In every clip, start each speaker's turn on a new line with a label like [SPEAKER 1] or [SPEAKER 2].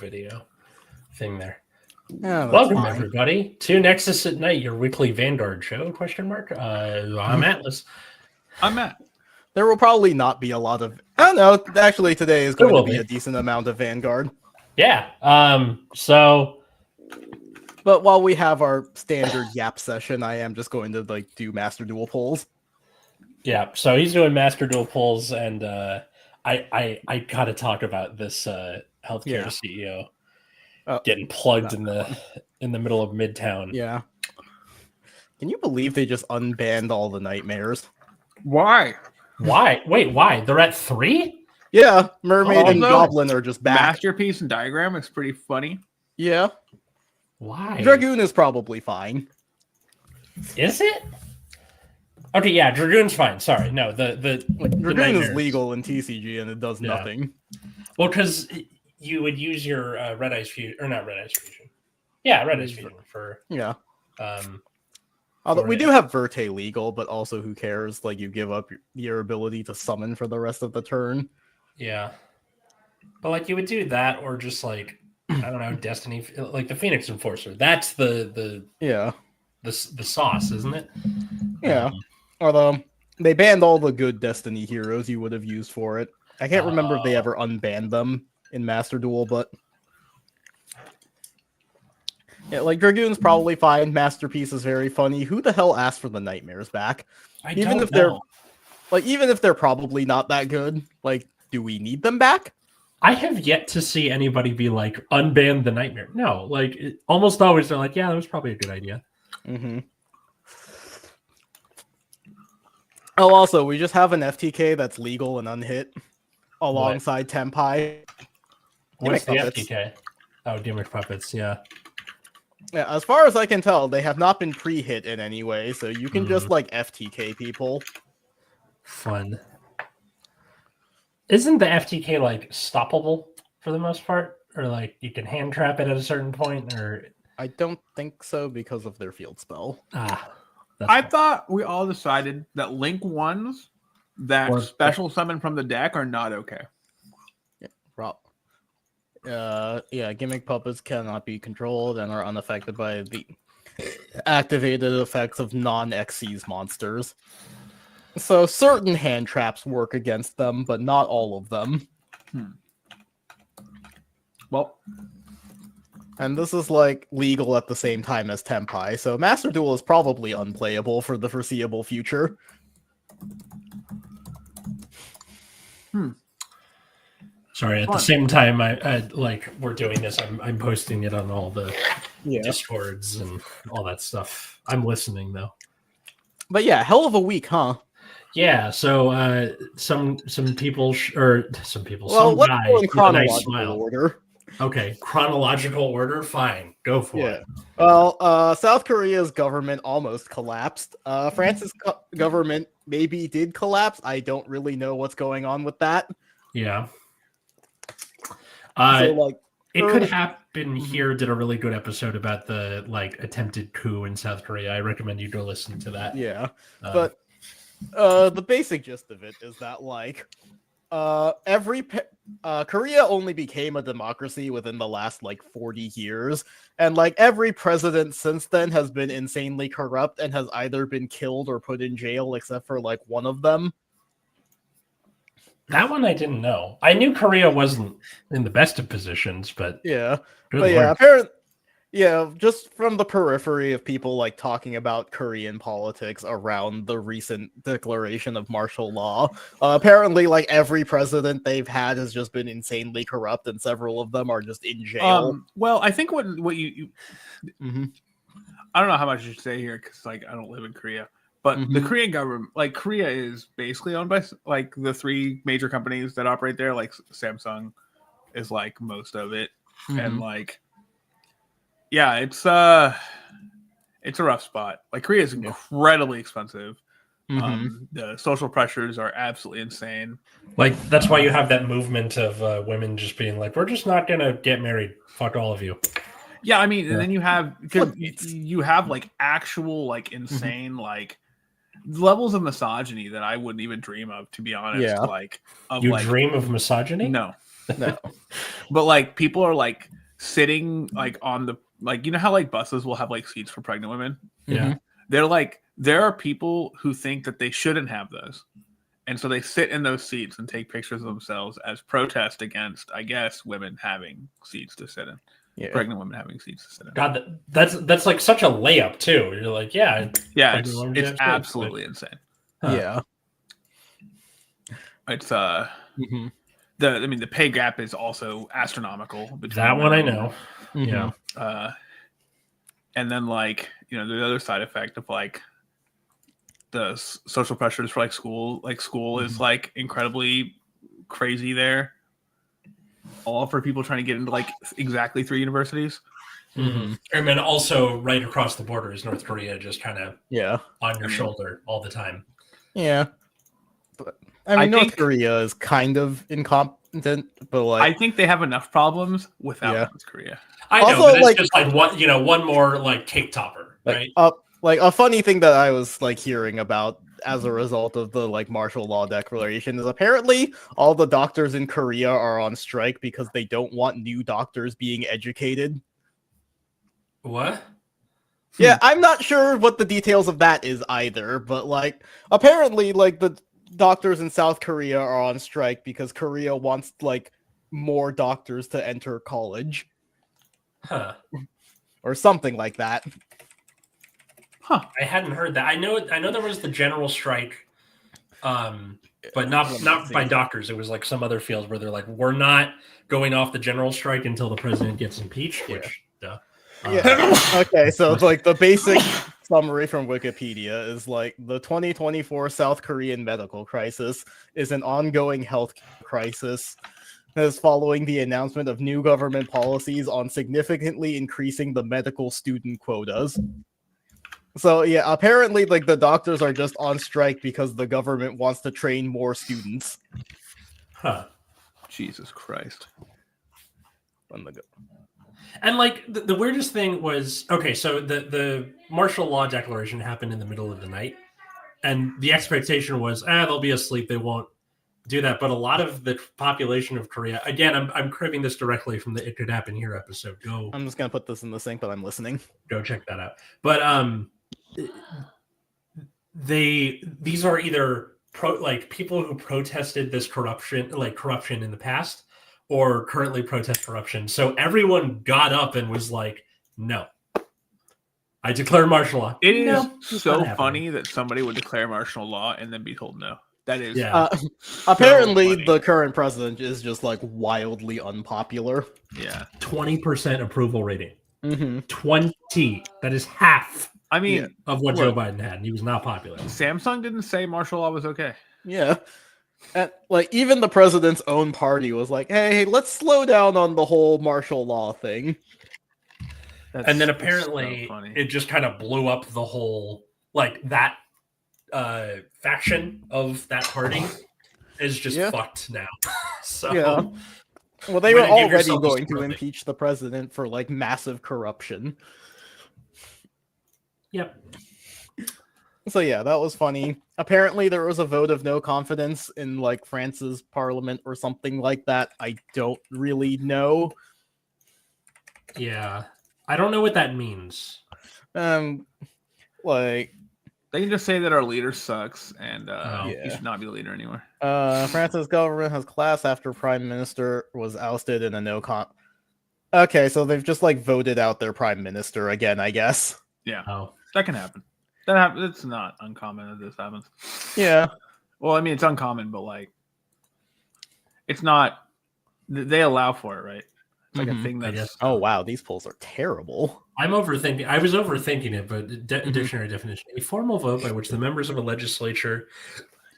[SPEAKER 1] video thing there.
[SPEAKER 2] Yeah,
[SPEAKER 1] Welcome,
[SPEAKER 2] fine.
[SPEAKER 1] everybody, to Nexus at Night, your weekly Vanguard show, question mark. I'm Atlas.
[SPEAKER 3] I'm Matt.
[SPEAKER 2] There will probably not be a lot of... I don't know. Actually, today is going to be a decent amount of Vanguard.
[SPEAKER 1] Yeah.
[SPEAKER 2] But while we have our standard Yap session, I am just going to do Master Duel polls.
[SPEAKER 1] Yeah, so he's doing Master Duel polls, and I gotta talk about this healthcare CEO getting plugged in the middle of Midtown.
[SPEAKER 2] Yeah. Can you believe they just unbanned all the nightmares?
[SPEAKER 3] Why?
[SPEAKER 1] Why? Wait, why? They're at 3?
[SPEAKER 2] Yeah, Mermaid and Goblin are just back.
[SPEAKER 3] Masterpiece and Diagram is pretty funny.
[SPEAKER 2] Yeah.
[SPEAKER 1] Why?
[SPEAKER 2] Dragoon is probably fine.
[SPEAKER 1] Is it? Okay, yeah, Dragoon's fine. Sorry, no,
[SPEAKER 2] Dragoon is legal in TCG and it does nothing.
[SPEAKER 1] Well, because you would use your Red Eyes Fusion, or not Red Eyes Fusion. Yeah, Red Eyes Fusion for
[SPEAKER 2] although we do have Verte legal, but also who cares? Like, you give up your ability to summon for the rest of the turn.
[SPEAKER 1] Yeah, but like you would do that, or just like I don't know, Destiny, like the Phoenix Enforcer. That's the sauce, isn't it?
[SPEAKER 2] Yeah. Although they banned all the good Destiny heroes you would have used for it. I can't remember if they ever unbanned them in Master Duel, but yeah, like Dragoon's probably fine. Masterpiece is very funny. Who the hell asked for the nightmares back? Even if they're probably not that good, like, do we need them back?
[SPEAKER 1] I have yet to see anybody be like, unban the nightmare. No, like almost always they're like, yeah, that was probably a good idea.
[SPEAKER 2] Mm-hmm. Oh, also, we just have an FTK that's legal and unhit alongside Tempai.
[SPEAKER 1] What's the FTK? Oh, Gimmick Puppets, yeah.
[SPEAKER 2] Yeah, as far as I can tell, they have not been pre-hit in any way, so you can just, like, FTK people.
[SPEAKER 1] Fun. Isn't the FTK, like, stoppable for the most part? Or, like, you can hand trap it at a certain point? Or
[SPEAKER 2] I don't think so because of their field spell.
[SPEAKER 3] I thought we all decided that Link ones that special summon from the deck are not okay.
[SPEAKER 2] Gimmick Puppets cannot be controlled and are unaffected by the activated effects of non-Xyz monsters. So certain hand traps work against them, but not all of them.
[SPEAKER 3] Well,
[SPEAKER 2] and this is like legal at the same time as Tempai, so Master Duel is probably unplayable for the foreseeable future.
[SPEAKER 1] Sorry, at the same time, I like we're doing this. I'm posting it on all the Discords and all that stuff. I'm listening though.
[SPEAKER 2] But yeah, hell of a week, huh?
[SPEAKER 1] Yeah. So some people some guy
[SPEAKER 2] let's go in chronological order.
[SPEAKER 1] Okay, chronological order. Fine, go for it.
[SPEAKER 2] Well, South Korea's government almost collapsed. France's government maybe did collapse. I don't really know what's going on with that.
[SPEAKER 1] Yeah.
[SPEAKER 2] So,
[SPEAKER 1] it could happen here. Did a really good episode about the attempted coup in South Korea. I recommend you go listen to that.
[SPEAKER 2] Yeah, but the basic gist of it is that Korea only became a democracy within the last 40 years, and every president since then has been insanely corrupt and has either been killed or put in jail, except for one of them.
[SPEAKER 1] That one I didn't know. I knew Korea wasn't in the best of positions, but
[SPEAKER 2] apparently, just from the periphery of people talking about Korean politics around the recent declaration of martial law, apparently every president they've had has just been insanely corrupt, and several of them are just in jail.
[SPEAKER 3] Well, I think what you I don't know how much I should say here because I don't live in Korea. But the Korean government, Korea is basically owned by the 3 major companies that operate there. Samsung is most of it, and it's a rough spot. Korea is incredibly expensive. The social pressures are absolutely insane.
[SPEAKER 1] That's why you have that movement of women just being we're just not gonna get married. Fuck all of you.
[SPEAKER 3] Yeah, I mean, and then you have actual insane levels of misogyny that I wouldn't even dream of, to be honest.
[SPEAKER 1] Dream of misogyny?
[SPEAKER 3] No.
[SPEAKER 2] No.
[SPEAKER 3] But like people are like sitting like on the like you know how like buses will have like seats for pregnant women?
[SPEAKER 1] Yeah.
[SPEAKER 3] They're like there are people who think that they shouldn't have those. And so they sit in those seats and take pictures of themselves as protest against, I guess, women having seats to sit in.
[SPEAKER 2] Yeah.
[SPEAKER 3] Pregnant women having seats to sit in.
[SPEAKER 1] God, that's like such a layup too. You're like, yeah,
[SPEAKER 3] it's absolutely insane.
[SPEAKER 2] Yeah.
[SPEAKER 3] It's the pay gap is also astronomical.
[SPEAKER 1] That one I know.
[SPEAKER 2] Yeah.
[SPEAKER 3] And then like the other side effect of like the social pressures for like school is like incredibly crazy there. All for people trying to get into like exactly 3 universities.
[SPEAKER 1] And then also right across the border is North Korea, just kind of on your shoulder all the time.
[SPEAKER 2] Yeah. But I mean, North Korea is kind of incompetent, but like
[SPEAKER 3] I think they have enough problems without North Korea.
[SPEAKER 1] I know, also, but it's like, just like one more like cake topper, right?
[SPEAKER 2] Like a funny thing that I was like hearing about as a result of the like martial law declaration is apparently all the doctors in Korea are on strike because they don't want new doctors being educated.
[SPEAKER 1] What?
[SPEAKER 2] Yeah, I'm not sure what the details of that is either, but like apparently like the doctors in South Korea are on strike because Korea wants like more doctors to enter college.
[SPEAKER 1] Huh.
[SPEAKER 2] Or something like that.
[SPEAKER 1] Huh. I hadn't heard that. I know there was the general strike, but not by doctors. It was like some other fields where they're like, we're not going off the general strike until the president gets impeached. Which,
[SPEAKER 2] okay, so like the basic summary from Wikipedia is like the 2024 South Korean medical crisis is an ongoing health crisis that is following the announcement of new government policies on significantly increasing the medical student quotas. So yeah, apparently like the doctors are just on strike because the government wants to train more students.
[SPEAKER 1] Huh.
[SPEAKER 3] Jesus Christ.
[SPEAKER 1] And like the weirdest thing was, okay, so the martial law declaration happened in the middle of the night, and the expectation was, they'll be asleep, they won't do that. But a lot of the population of Korea, again, I'm cribbing this directly from the It Could Happen Here episode.
[SPEAKER 2] I'm just gonna put this in the sync, but I'm listening.
[SPEAKER 1] Go check that out. But these are either people who protested this corruption in the past, or currently protest corruption. So everyone got up and was like, no, I declare martial law.
[SPEAKER 3] It is so funny that somebody would declare martial law and then be told no. That is
[SPEAKER 2] apparently the current president is just like wildly unpopular.
[SPEAKER 3] Yeah.
[SPEAKER 1] 20% approval rating. 20. That is half.
[SPEAKER 3] I mean,
[SPEAKER 1] of what Joe Biden had, and he was not popular.
[SPEAKER 3] Samsung didn't say martial law was okay.
[SPEAKER 2] Yeah. And like even the president's own party was like, hey, let's slow down on the whole martial law thing.
[SPEAKER 1] And then apparently it just kind of blew up the whole that faction of that party is just fucked now. So
[SPEAKER 2] well, they were already going to impeach the president for like massive corruption.
[SPEAKER 1] Yep.
[SPEAKER 2] So yeah, that was funny. Apparently there was a vote of no confidence in like France's parliament or something like that. I don't really know.
[SPEAKER 1] Yeah. I don't know what that means.
[SPEAKER 2] Like
[SPEAKER 3] they can just say that our leader sucks and he should not be the leader anymore.
[SPEAKER 2] France's government has collapsed after prime minister was ousted in a Okay, so they've just like voted out their prime minister again, I guess.
[SPEAKER 3] Yeah. Oh. That can happen. It's not uncommon that this happens.
[SPEAKER 2] Yeah.
[SPEAKER 3] Well, I mean, it's uncommon, but like, it's not. They allow for it, right? It's like a thing that's.
[SPEAKER 2] Oh wow, these polls are terrible.
[SPEAKER 1] I was overthinking it, but dictionary definition: a formal vote by which the members of a legislature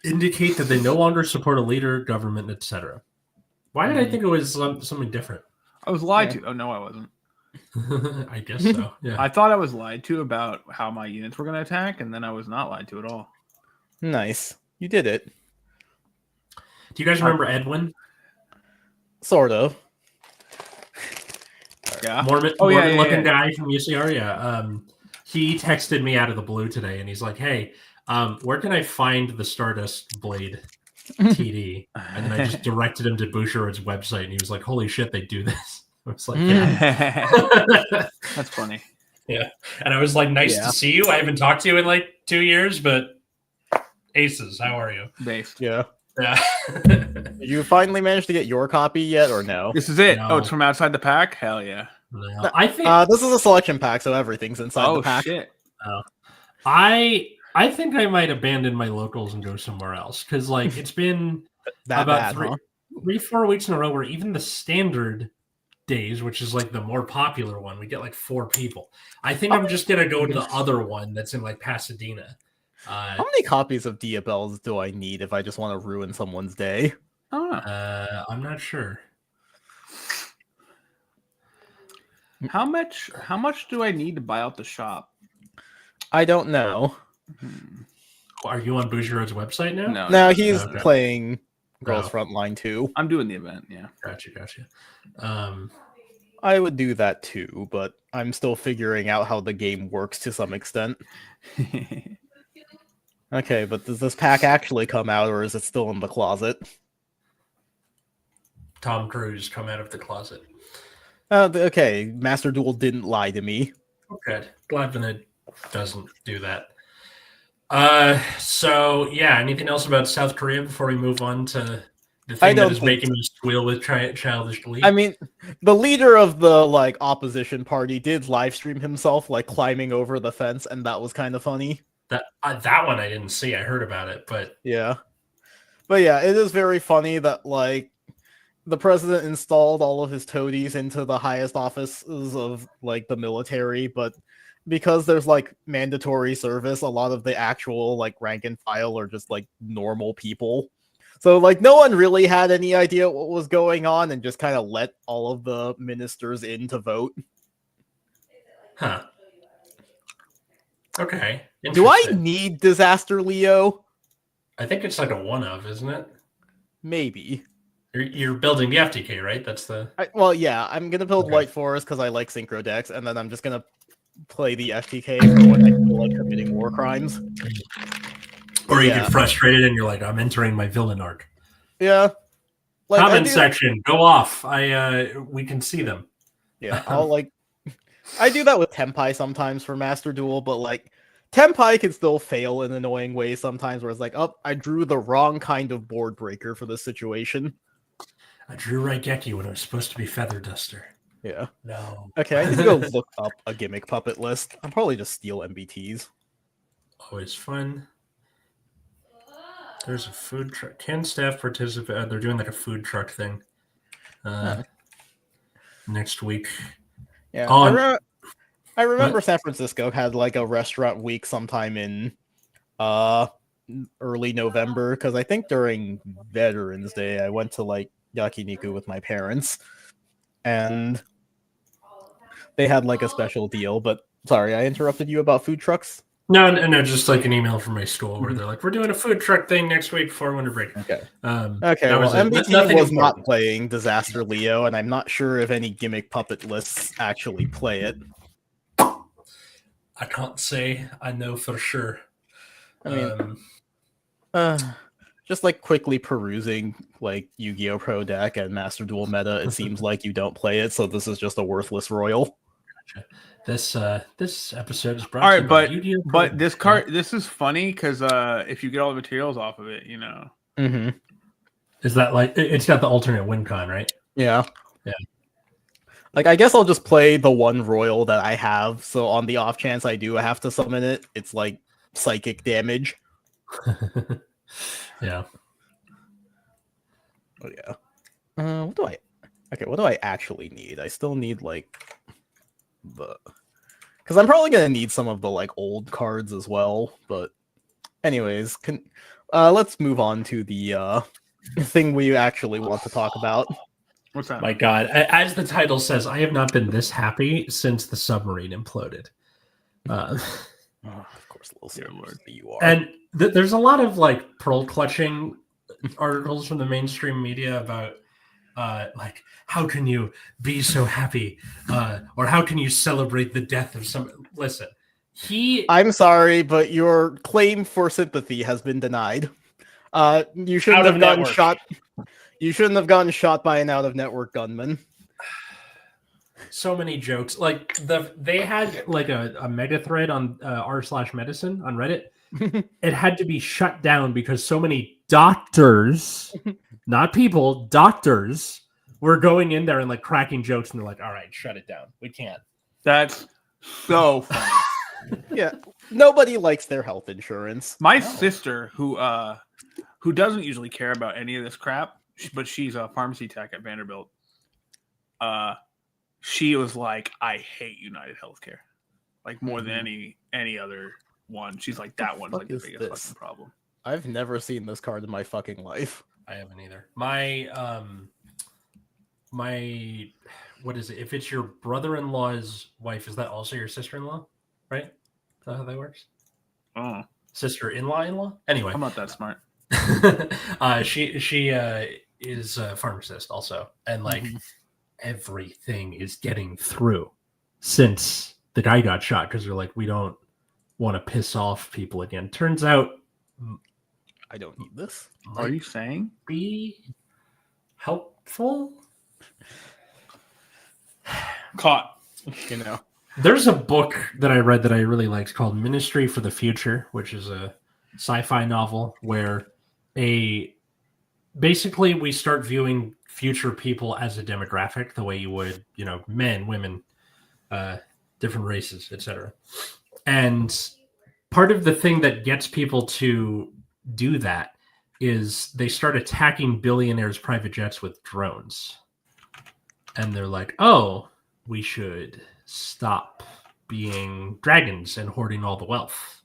[SPEAKER 1] indicate that they no longer support a leader, government, etc. Why did I think it was something different?
[SPEAKER 3] I was lied to. Oh no, I wasn't.
[SPEAKER 1] I guess so. Yeah.
[SPEAKER 3] I thought I was lied to about how my units were going to attack, and then I was not lied to at all.
[SPEAKER 2] Nice. You did it.
[SPEAKER 1] Do you guys remember Edwin?
[SPEAKER 2] Sort of.
[SPEAKER 3] Yeah.
[SPEAKER 1] Mormon looking guy from UCR. Yeah. He texted me out of the blue today, and he's like, "Hey, where can I find the Stardust blade?" TD, and then I just directed him to Bushiroad's website, and he was like, "Holy shit, they do this!" I was like, "Yeah,
[SPEAKER 3] that's funny."
[SPEAKER 1] Yeah, and I was like, "Nice to see you. I haven't talked to you in like 2 years, but aces, how are you?"
[SPEAKER 3] Based.
[SPEAKER 2] Yeah.
[SPEAKER 1] Did
[SPEAKER 2] you finally managed to get your copy yet, or no?
[SPEAKER 3] This is it.
[SPEAKER 1] No.
[SPEAKER 3] Oh, it's from outside the pack. Hell yeah.
[SPEAKER 1] No. I think
[SPEAKER 2] this is a selection pack, so everything's inside the pack.
[SPEAKER 3] Shit.
[SPEAKER 1] Oh, I think I might abandon my locals and go somewhere else because like it's been about 3-4 weeks in a row where even the standard days, which is like the more popular one, we get like 4 people. I think I'm just gonna go to the other one that's in like Pasadena.
[SPEAKER 2] How many copies of Diabells do I need if I just want to ruin someone's day?
[SPEAKER 1] I'm not sure.
[SPEAKER 3] How much do I need to buy out the shop?
[SPEAKER 2] I don't know.
[SPEAKER 1] Are you on Bushiroad's website now?
[SPEAKER 2] No, he's playing Girls Frontline 2.
[SPEAKER 3] I'm doing the event, yeah.
[SPEAKER 1] Gotcha.
[SPEAKER 2] I would do that too, but I'm still figuring out how the game works to some extent. Okay, but does this pack actually come out, or is it still in the closet?
[SPEAKER 1] Tom Cruise come out of the closet.
[SPEAKER 2] Okay, Master Duel didn't lie to me.
[SPEAKER 1] Okay, glad that it doesn't do that. So yeah, anything else about South Korea before we move on to the thing that is making me squeal with childish glee?
[SPEAKER 2] I mean, the leader of the like opposition party did live stream himself like climbing over the fence, and that was kind of funny.
[SPEAKER 1] That one I didn't see. I heard about it, but
[SPEAKER 2] yeah, it is very funny that like the president installed all of his toadies into the highest offices of like the military, but because there's like mandatory service, a lot of the actual like rank and file are just like normal people. So like no one really had any idea what was going on and just kind of let all of the ministers in to vote.
[SPEAKER 1] Huh. Okay.
[SPEAKER 2] Do I need Disaster Leo?
[SPEAKER 1] I think it's like a one-of, isn't it?
[SPEAKER 2] Maybe.
[SPEAKER 1] You're building the FTK, right? That's the...
[SPEAKER 2] well, yeah. I'm going to build White Forest because I like Synchro decks, and then I'm just going to play the FTK for when I feel like committing war crimes.
[SPEAKER 1] Or you get frustrated and you're like, I'm entering my villain arc.
[SPEAKER 2] Yeah.
[SPEAKER 1] Like, comment section, go off. We can see them.
[SPEAKER 2] Yeah, I'll like... I do that with Tenpai sometimes for Master Duel, but like Tenpai can still fail in annoying ways sometimes where it's like, oh, I drew the wrong kind of board breaker for this situation.
[SPEAKER 1] I drew Raigeki when it was supposed to be Feather Duster.
[SPEAKER 2] Yeah.
[SPEAKER 1] No.
[SPEAKER 2] Okay, I need to go look up a gimmick puppet list. I'll probably just steal MBTs.
[SPEAKER 1] Always fun. There's a food truck. Can staff participate? They're doing like a food truck thing next week.
[SPEAKER 2] Yeah, I remember San Francisco had like a restaurant week sometime in early November, because I think during Veterans Day I went to like yakiniku with my parents, and they had like a special deal. But sorry, I interrupted you about food trucks.
[SPEAKER 1] No, just like an email from my school where they're like, we're doing a food truck thing next week before winter break.
[SPEAKER 2] Okay.
[SPEAKER 1] Well,
[SPEAKER 2] MBT was not playing Disaster Leo, and I'm not sure if any gimmick puppet lists actually play it.
[SPEAKER 1] I can't say I know for sure.
[SPEAKER 2] I mean, just like quickly perusing like Yu-Gi-Oh! Pro deck and Master Duel meta, it seems like you don't play it, so this is just a worthless royal.
[SPEAKER 1] Gotcha. This episode is brought to you by Yu-Gi-Oh!
[SPEAKER 3] But this card, this is funny because if you get all the materials off of it, you know.
[SPEAKER 2] Mm-hmm.
[SPEAKER 1] Is that like it's got the alternate win con, right?
[SPEAKER 2] Yeah.
[SPEAKER 1] Yeah.
[SPEAKER 2] Like, I guess I'll just play the one royal that I have, so on the off chance I do have to summon it, it's like psychic damage.
[SPEAKER 1] Yeah.
[SPEAKER 2] Oh yeah. What do I actually need? I still need like because I'm probably gonna need some of the like old cards as well. But anyways, let's move on to the thing we actually want to talk about.
[SPEAKER 3] What's that?
[SPEAKER 1] My God, as the title says, I have not been this happy since the submarine imploded.
[SPEAKER 2] Of course, little Lord, you are.
[SPEAKER 1] And there's a lot of like pearl clutching articles from the mainstream media about like, how can you be so happy, or how can you celebrate the death of some? Listen, I'm
[SPEAKER 2] sorry, but your claim for sympathy has been denied. You shouldn't have gotten shot. You shouldn't have gotten shot by an out-of-network gunman.
[SPEAKER 1] So many jokes. Like they had like a mega thread on r/medicine on Reddit. It had to be shut down because so many doctors, not people, doctors were going in there and like cracking jokes, and they're like, "All right, shut it down. We can't."
[SPEAKER 3] That's so funny.
[SPEAKER 2] Yeah, nobody likes their health insurance.
[SPEAKER 3] My sister, who doesn't usually care about any of this crap, but she's a pharmacy tech at Vanderbilt. She was like, "I hate United Healthcare, like more than any other one." She's like, "That one's like the biggest fucking problem."
[SPEAKER 2] I've never seen this card in my fucking life.
[SPEAKER 1] I haven't either. My what is it? If it's your brother-in-law's wife, is that also your sister-in-law? Right? Is that how that works?
[SPEAKER 3] Oh,
[SPEAKER 1] sister-in-law? Anyway,
[SPEAKER 3] I'm not that smart.
[SPEAKER 1] She is a pharmacist also, and like everything is getting through since the guy got shot because they're like, we don't want to piss off people again. Turns out,
[SPEAKER 2] I don't need this.
[SPEAKER 3] Are you saying
[SPEAKER 1] be helpful?
[SPEAKER 3] Caught.
[SPEAKER 2] You know,
[SPEAKER 1] there's a book that I read that I really liked called Ministry for the Future, which is a sci-fi novel where basically we start viewing future people as a demographic the way you would, men, women, different races, etc. And part of the thing that gets people to do that is they start attacking billionaires' private jets with drones. And they're like, oh, we should stop being dragons and hoarding all the wealth.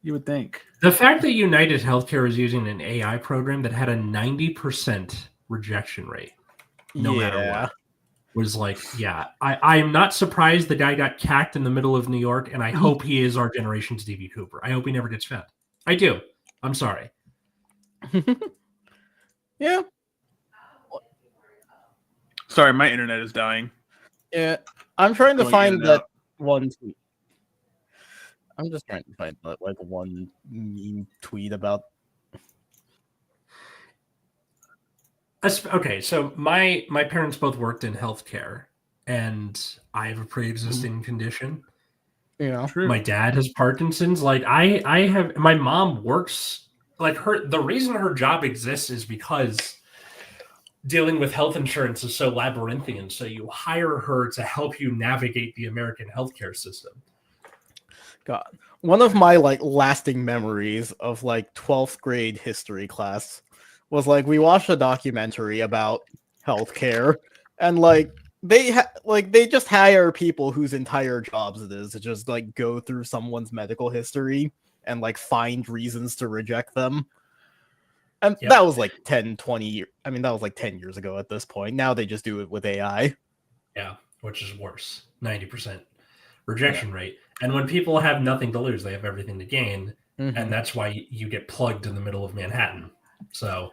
[SPEAKER 3] You would think.
[SPEAKER 1] The fact that United Healthcare is using an AI program that had a 90% rejection rate, no matter what, was like, yeah, I'm not surprised the guy got cacked in the middle of New York, and I hope he is our generation's D.B. Cooper. I hope he never gets found. I do. I'm sorry.
[SPEAKER 2] Yeah.
[SPEAKER 3] Sorry, my internet is dying.
[SPEAKER 2] Yeah, I'm trying to find that one tweet. I'm just trying to find that like one meme tweet about.
[SPEAKER 1] Okay, so my parents both worked in healthcare, and I have a pre-existing condition.
[SPEAKER 2] Yeah,
[SPEAKER 1] true. My dad has Parkinson's. Like I have. My mom works like her. The reason her job exists is because dealing with health insurance is so labyrinthian. So you hire her to help you navigate the American healthcare system.
[SPEAKER 2] God, one of my like lasting memories of like 12th grade history class was like we watched a documentary about healthcare, and like they just hire people whose entire jobs it is to just like go through someone's medical history and like find reasons to reject them. And that was like 10, 20 I mean, that was like 10 years ago at this point. Now they just do it with AI.
[SPEAKER 1] Yeah, which is worse. 90% rejection rate. And when people have nothing to lose, they have everything to gain. And that's why you get plugged in the middle of Manhattan. So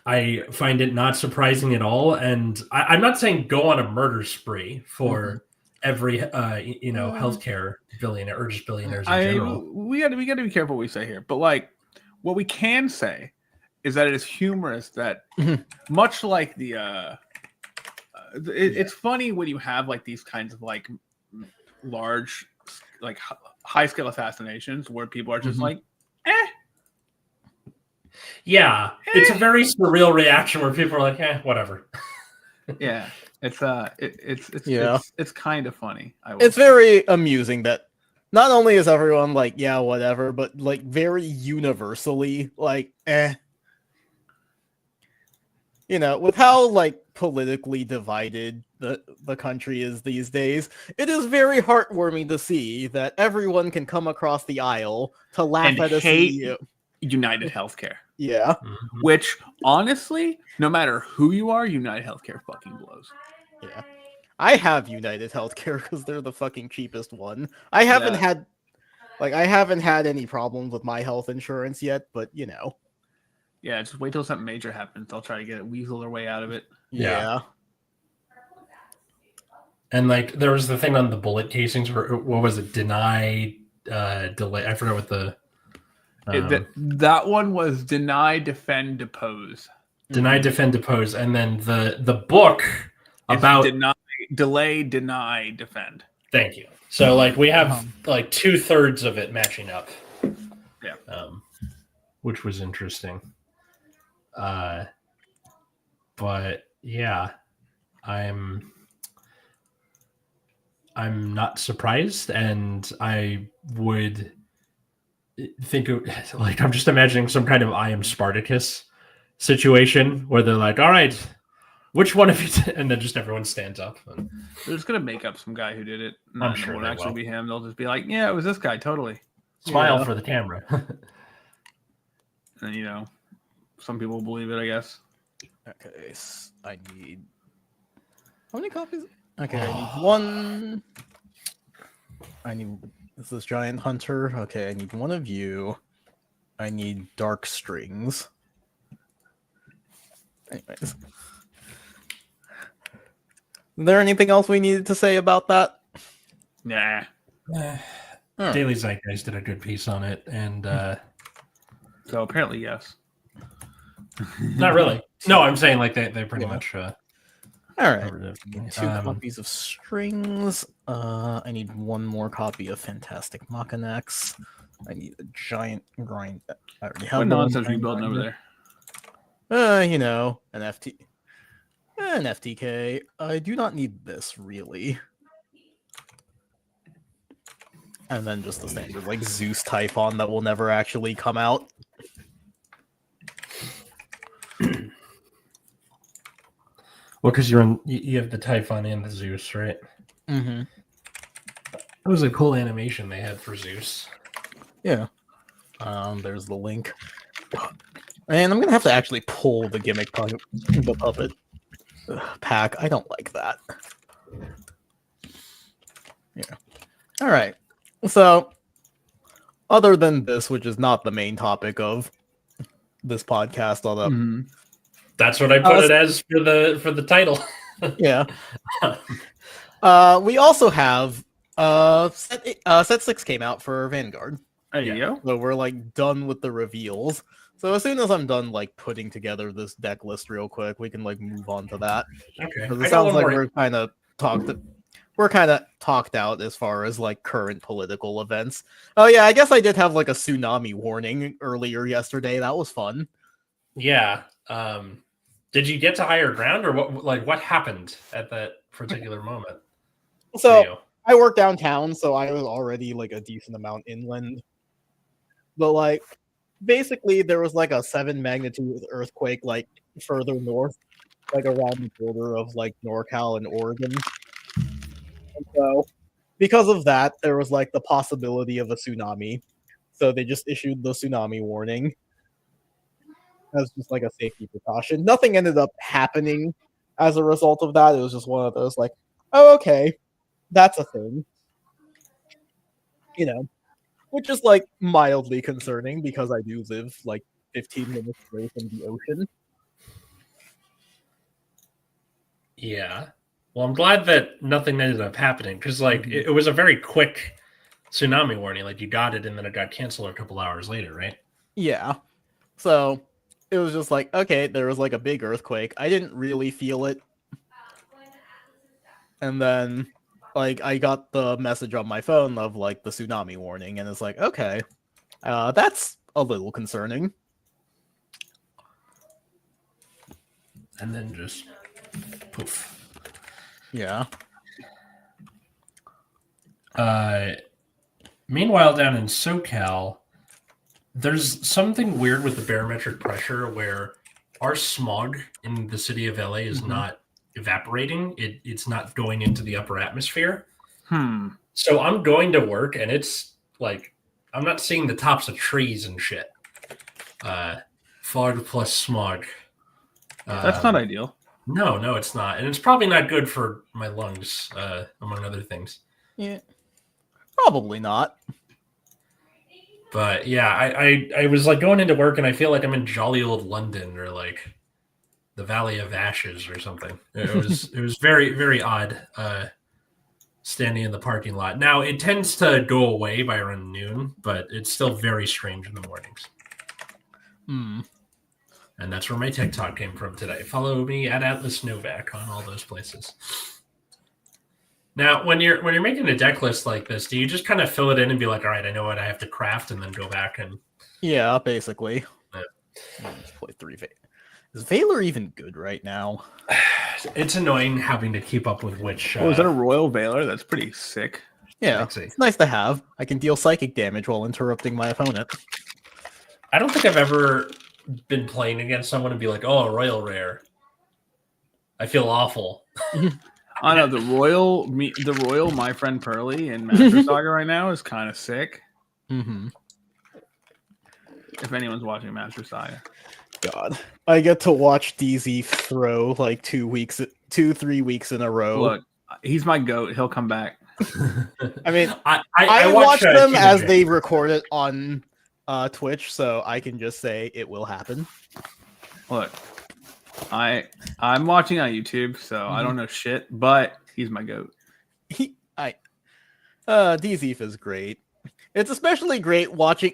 [SPEAKER 1] I find it not surprising at all. And I'm not saying go on a murder spree for every, healthcare billionaire or just billionaires in general.
[SPEAKER 3] We got to be careful what we say here. But like, what we can say is that it is humorous that much like it's funny when you have like these kinds of like large, like high scale assassinations where people are just like,
[SPEAKER 1] Yeah, it's a very surreal reaction where people are like, whatever.
[SPEAKER 3] Yeah, it's kind of funny.
[SPEAKER 2] It's very amusing that not only is everyone like, yeah, whatever, but like very universally like, with how like politically divided the country is these days, it is very heartwarming to see that everyone can come across the aisle to laugh at a CEO.
[SPEAKER 3] United Healthcare.
[SPEAKER 2] Yeah.
[SPEAKER 3] Which honestly, no matter who you are, United Healthcare fucking blows.
[SPEAKER 2] Yeah. I have United Healthcare because they're the fucking cheapest one. I haven't had any problems with my health insurance yet, but
[SPEAKER 3] Yeah, just wait till something major happens. I'll try to get it, weasel their way out of it.
[SPEAKER 2] Yeah.
[SPEAKER 1] And like there was the thing on the bullet casings where what was it? Deny, delay. I forgot what the
[SPEAKER 3] That one was deny, defend, depose.
[SPEAKER 1] Deny, defend, depose, and then the book about
[SPEAKER 3] delay, deny, defend.
[SPEAKER 1] Thank you. So like we have like 2/3 of it matching up.
[SPEAKER 3] Yeah.
[SPEAKER 1] Which was interesting. But yeah, I'm not surprised, and I would think like I'm just imagining some kind of I am Spartacus situation where they're like, all right, which one of you? And then just everyone stands up. And
[SPEAKER 3] they're just gonna make up some guy who did it.
[SPEAKER 1] I'm sure
[SPEAKER 3] it won't actually be him. They'll just be like, yeah, it was this guy, totally.
[SPEAKER 1] Smile for the camera.
[SPEAKER 3] And some people believe it, I guess.
[SPEAKER 2] Okay, I need how many copies? Okay, I need one. Is this Giant Hunter? Okay, I need one of you. I need Dark Strings. Anyways. Is there anything else we needed to say about that?
[SPEAKER 3] Nah.
[SPEAKER 1] Daily Zeitgeist did a good piece on it, and
[SPEAKER 3] so apparently yes.
[SPEAKER 1] Not really. No, I'm saying like they pretty much.
[SPEAKER 2] All right. 2 copies of Strings. I need one more copy of Fantastic Machinax. I need a giant grind. I already have
[SPEAKER 3] what nonsense are you building over
[SPEAKER 2] there? An FTK. I do not need this really. And then just the standard like Zeus Typhon that will never actually come out.
[SPEAKER 1] Well, because you have the Typhon and the Zeus, right?
[SPEAKER 2] Mm-hmm.
[SPEAKER 1] That was a cool animation they had for Zeus.
[SPEAKER 2] Yeah. There's the link. And I'm gonna have to actually pull the gimmick the puppet pack. I don't like that. Yeah. All right. So, other than this, which is not the main topic of this podcast, although
[SPEAKER 1] that's what I put it as for the title.
[SPEAKER 2] Yeah. We also have set 6 came out for Vanguard.
[SPEAKER 3] There you go.
[SPEAKER 2] So we're like done with the reveals. So as soon as I'm done like putting together this deck list real quick, we can like move on to that.
[SPEAKER 1] Okay.
[SPEAKER 2] Because it sounds like we're kind of talked out as far as like current political events. Oh yeah, I guess I did have like a tsunami warning earlier yesterday. That was fun.
[SPEAKER 1] Yeah. Did you get to higher ground, or what happened at that particular moment?
[SPEAKER 2] So I work downtown, so I was already like a decent amount inland. But like basically there was like a 7 magnitude earthquake like further north, like around the border of like NorCal and Oregon. And so because of that, there was like the possibility of a tsunami. So they just issued the tsunami warning as just like a safety precaution. Nothing ended up happening as a result of that. It was just one of those like, oh, okay, that's a thing. Which is like mildly concerning because I do live like 15 minutes away from the ocean.
[SPEAKER 1] Yeah. Well, I'm glad that nothing ended up happening because like it was a very quick tsunami warning. Like you got it and then it got canceled a couple hours later, right?
[SPEAKER 2] Yeah. So it was just like, okay, there was like a big earthquake. I didn't really feel it. And then like I got the message on my phone of like the tsunami warning, and it's like, okay, that's a little concerning.
[SPEAKER 1] And then just poof.
[SPEAKER 2] Yeah.
[SPEAKER 1] Meanwhile, down in SoCal, there's something weird with the barometric pressure where our smog in the city of LA is not evaporating. It's not going into the upper atmosphere. So I'm going to work and it's like I'm not seeing the tops of trees and shit. Fog plus smog.
[SPEAKER 3] That's not ideal.
[SPEAKER 1] No, it's not. And it's probably not good for my lungs, among other things.
[SPEAKER 2] Yeah. Probably not.
[SPEAKER 1] But yeah, I was like going into work and I feel like I'm in jolly old London or like the Valley of Ashes or something. It was very, very odd. standing in the parking lot. Now, it tends to go away by around noon, but it's still very strange in the mornings. And that's where my TikTok came from today. Follow me at Atlas Novak on all those places. Now, when you're making a deck list like this, do you just kind of fill it in and be like, all right, I know what I have to craft, and then go back and...
[SPEAKER 2] Yeah, basically. Let's play 3 Valor. Is Valor even good right now?
[SPEAKER 1] It's annoying having to keep up with which...
[SPEAKER 3] is that a Royal Valor? That's pretty sick.
[SPEAKER 2] Yeah, it's nice to have. I can deal psychic damage while interrupting my opponent.
[SPEAKER 1] I don't think I've ever been playing against someone and be like, oh, a Royal Rare. I feel awful.
[SPEAKER 3] I know the Royal, My Friend Pearly in Master Saga right now is kind of sick. If anyone's watching Master Saga.
[SPEAKER 2] God, I get to watch DZ throw like 3 weeks in a row.
[SPEAKER 3] Look, he's my goat. He'll come back.
[SPEAKER 2] I mean, I watch them as they record it on Twitch, so I can just say it will happen.
[SPEAKER 3] Look, I'm watching on YouTube, so I don't know shit, but he's my goat.
[SPEAKER 2] DZ is great. It's especially great watching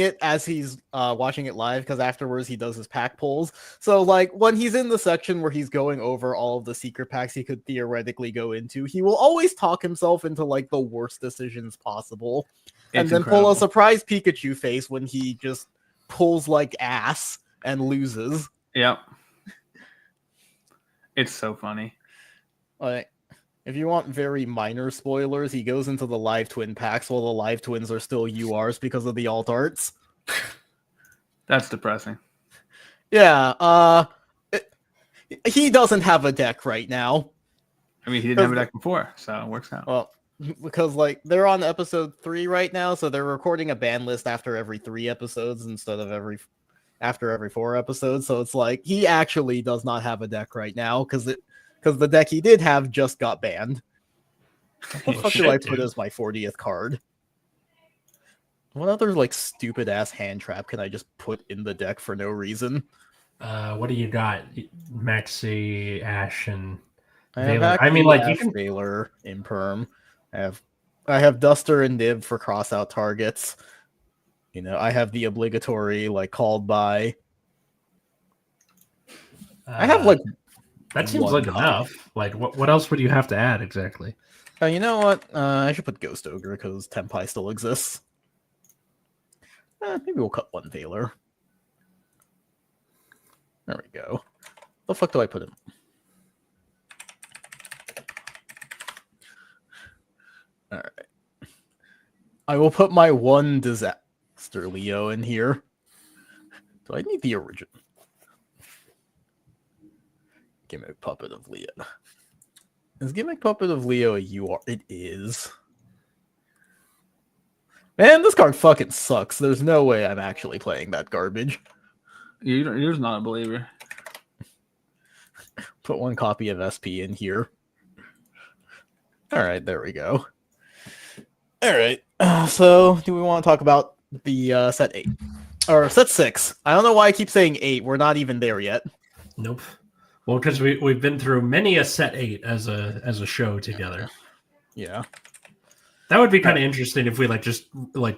[SPEAKER 2] it as he's watching it live, because afterwards he does his pack pulls. So like when he's in the section where he's going over all of the secret packs he could theoretically go into, he will always talk himself into like the worst decisions possible, and then pull a surprise Pikachu face when he just pulls like ass and loses.
[SPEAKER 3] Yep. It's so funny.
[SPEAKER 2] Like, if you want very minor spoilers, he goes into the live twin packs while the live twins are still URs because of the alt arts.
[SPEAKER 3] That's depressing.
[SPEAKER 2] Yeah, he doesn't have a deck right now.
[SPEAKER 3] I mean, he didn't have a deck before, so it works out.
[SPEAKER 2] Well, because like they're on episode 3 right now, so they're recording a ban list after every 3 episodes instead of after every 4 episodes. So it's like he actually does not have a deck right now because the deck he did have just got banned. What the fuck do I put as my 40th card? What other like stupid ass hand trap can I just put in the deck for no reason?
[SPEAKER 1] What do you got? Maxi, Ash, and
[SPEAKER 2] Valor. I mean, like you can Valor, Imperm. I have Duster and Nib for cross out targets. You know, I have the obligatory like called by. I have like
[SPEAKER 1] that seems like enough. Like what else would you have to add exactly?
[SPEAKER 2] You know what? I should put Ghost Ogre because Tempai still exists. Maybe we'll cut 1 Valor. There we go. The fuck do I put in? All right. I will put my 1 Disaster Leo in here. Do I need the original? Gimmick Puppet of Leo. Is Gimmick Puppet of Leo a UR? It is. Man, this card fucking sucks. There's no way I'm actually playing that garbage.
[SPEAKER 3] You're just not a believer.
[SPEAKER 2] Put 1 copy of SP in here. Alright, there we go. Alright, so do we want to talk about the set 8? Or set 6. I don't know why I keep saying 8. We're not even there yet.
[SPEAKER 1] Nope. Well, because we've been through many a set 8 as a show together.
[SPEAKER 2] Yeah.
[SPEAKER 1] That would be kind of interesting if we just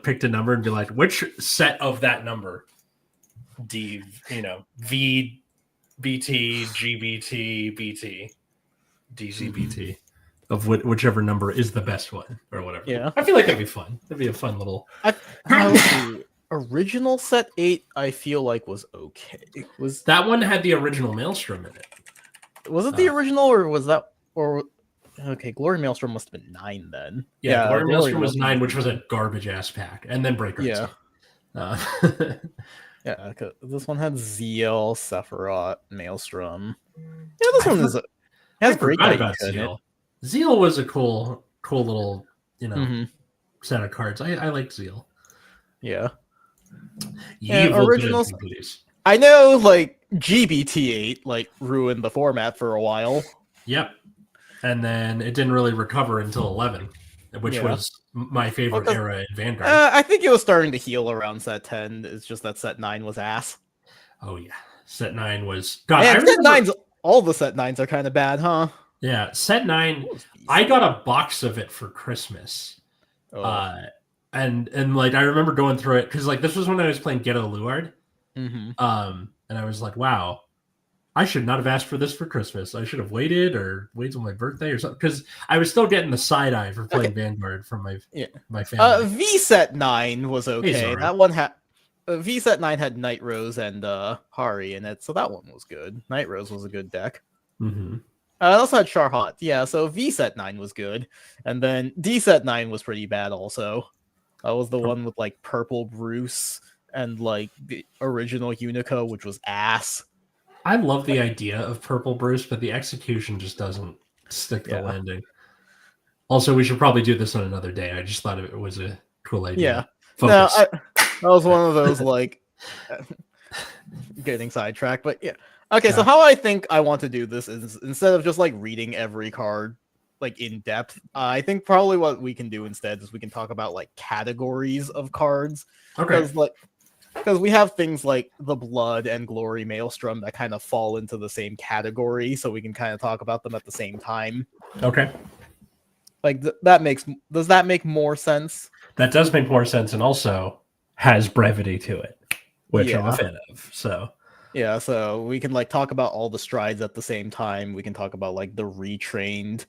[SPEAKER 1] picked a number and be like, which set of that number? D, V, BT, GBT, BT, DZBT, of whichever number is the best one or whatever.
[SPEAKER 2] Yeah.
[SPEAKER 1] I feel like that'd be fun. That'd be a fun little.
[SPEAKER 2] Original set 8, I feel like was okay. Was
[SPEAKER 1] that one had the original Maelstrom in it?
[SPEAKER 2] Was it the original, or was that okay? Glory Maelstrom must have been 9 then.
[SPEAKER 1] Yeah, Glory Maelstrom was 9, which was a garbage ass pack, and then Breaker.
[SPEAKER 2] Yeah. Yeah, this one had Zeal, Sephiroth, Maelstrom. Yeah, this one has great
[SPEAKER 1] about Zeal. Zeal was a cool little set of cards. I like Zeal.
[SPEAKER 2] Yeah.
[SPEAKER 1] Original.
[SPEAKER 2] I know, GBT8 ruined the format for a while.
[SPEAKER 1] Yep. And then it didn't really recover until 11, which was my favorite era in Vanguard.
[SPEAKER 2] I think it was starting to heal around set 10. It's just that set 9 was ass.
[SPEAKER 1] Oh yeah, set 9 was. God,
[SPEAKER 2] set 9's all the set 9s are kind of bad, huh?
[SPEAKER 1] Yeah, set 9. I got a box of it for Christmas.
[SPEAKER 2] Oh.
[SPEAKER 1] And like I remember going through it because like this was when I was playing Ghetto Luard.
[SPEAKER 2] Mm-hmm.
[SPEAKER 1] And I was like, wow, I should not have asked for this for Christmas. I should have waited till my birthday or something because I was still getting the side eye for playing Vanguard from my family.
[SPEAKER 2] V-Set 9 was okay.
[SPEAKER 1] Hey,
[SPEAKER 2] that one had V-Set 9 had Night Rose and Hari in it, so that one was good. Night Rose was a good deck.
[SPEAKER 1] Mm-hmm.
[SPEAKER 2] I also had Charhot. Yeah, so V-Set 9 was good. And then D-Set 9 was pretty bad also. That was the one with like Purple Bruce and like the original Unico, which was ass.
[SPEAKER 1] I love the idea of Purple Bruce, but the execution just doesn't stick the landing. Also, we should probably do this on another day. I just thought it was a cool idea.
[SPEAKER 2] Yeah. No, that was one of those like getting sidetracked, but yeah. Okay, so how I think I want to do this is instead of just like reading every card like in depth, I think probably what we can do instead is we can talk about like categories of cards.
[SPEAKER 1] Okay.
[SPEAKER 2] Because we have things like the Blood and Glory Maelstrom that kind of fall into the same category, so we can kind of talk about them at the same time.
[SPEAKER 1] Okay.
[SPEAKER 2] Like does that make more sense?
[SPEAKER 1] That does make more sense, and also has brevity to it, which I'm a fan of. So
[SPEAKER 2] yeah, so we can like talk about all the strides at the same time. We can talk about like the retrained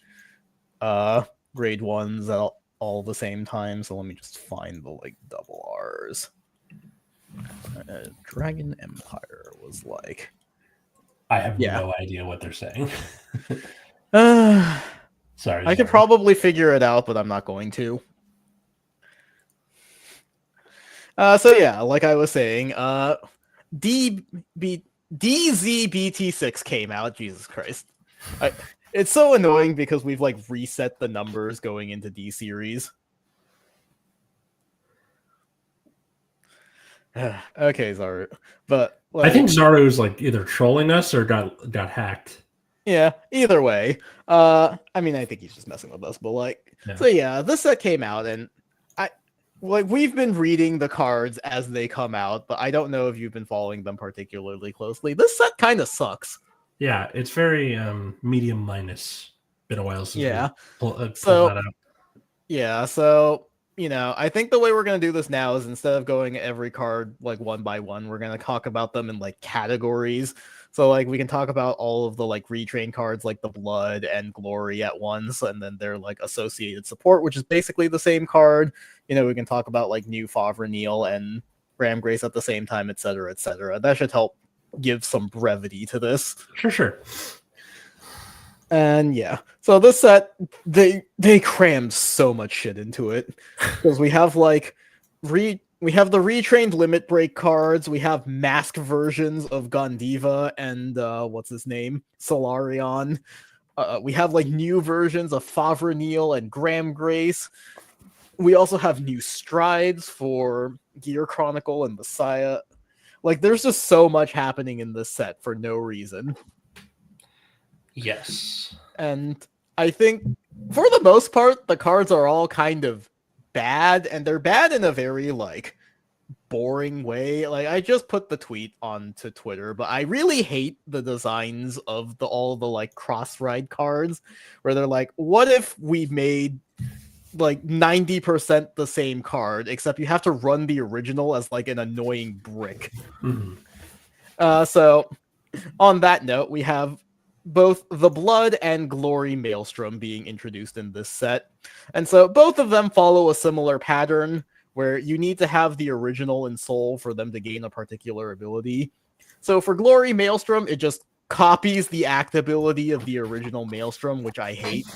[SPEAKER 2] grade ones at all the same time. So let me just find the like double R's. Dragon Empire was like.
[SPEAKER 1] I have no idea what they're saying. Sorry.
[SPEAKER 2] I could probably figure it out, but I'm not going to. So yeah, like I was saying, DZBT6 came out. Jesus Christ. It's so annoying because we've like reset the numbers going into D series. Okay, Zaru. But like,
[SPEAKER 1] I think Zaru's like either trolling us or got hacked.
[SPEAKER 2] Yeah, either way. I mean, I think he's just messing with us, but like, so yeah, this set came out, and we've been reading the cards as they come out, but I don't know if you've been following them particularly closely. This set kind of sucks.
[SPEAKER 1] Yeah, it's very medium minus. Been a while since we pulled that out.
[SPEAKER 2] Yeah, so I think the way we're gonna do this now is instead of going every card like one by one, we're gonna talk about them in like categories. So like we can talk about all of the like retrain cards like the Blood and Glory at once, and then their like associated support, which is basically the same card. We can talk about like new Favrenil and Ram Grace at the same time, etc., etc. That should help give some brevity to this.
[SPEAKER 1] Sure.
[SPEAKER 2] And yeah, so this set they crammed so much shit into it because we have like we have the retrained limit break cards. We have mask versions of Gondiva and what's his name, Solarion. We have like new versions of Favrenil and Graham Grace. We also have new strides for Gear Chronicle and Messiah. Like, there's just so much happening in this set for no reason.
[SPEAKER 1] Yes.
[SPEAKER 2] And I think, for the most part, the cards are all kind of bad, and they're bad in a very, like, boring way. Like, I just put the tweet onto Twitter, but I really hate the designs of all the, like, cross-ride cards, where they're like, what if we made like 90% the same card, except you have to run the original as like an annoying brick.
[SPEAKER 1] Mm-hmm.
[SPEAKER 2] So on that note, we have both the Blood and Glory Maelstrom being introduced in this set. And so both of them follow a similar pattern where you need to have the original in Soul for them to gain a particular ability. So for Glory Maelstrom, it just copies the act ability of the original Maelstrom, which I hate.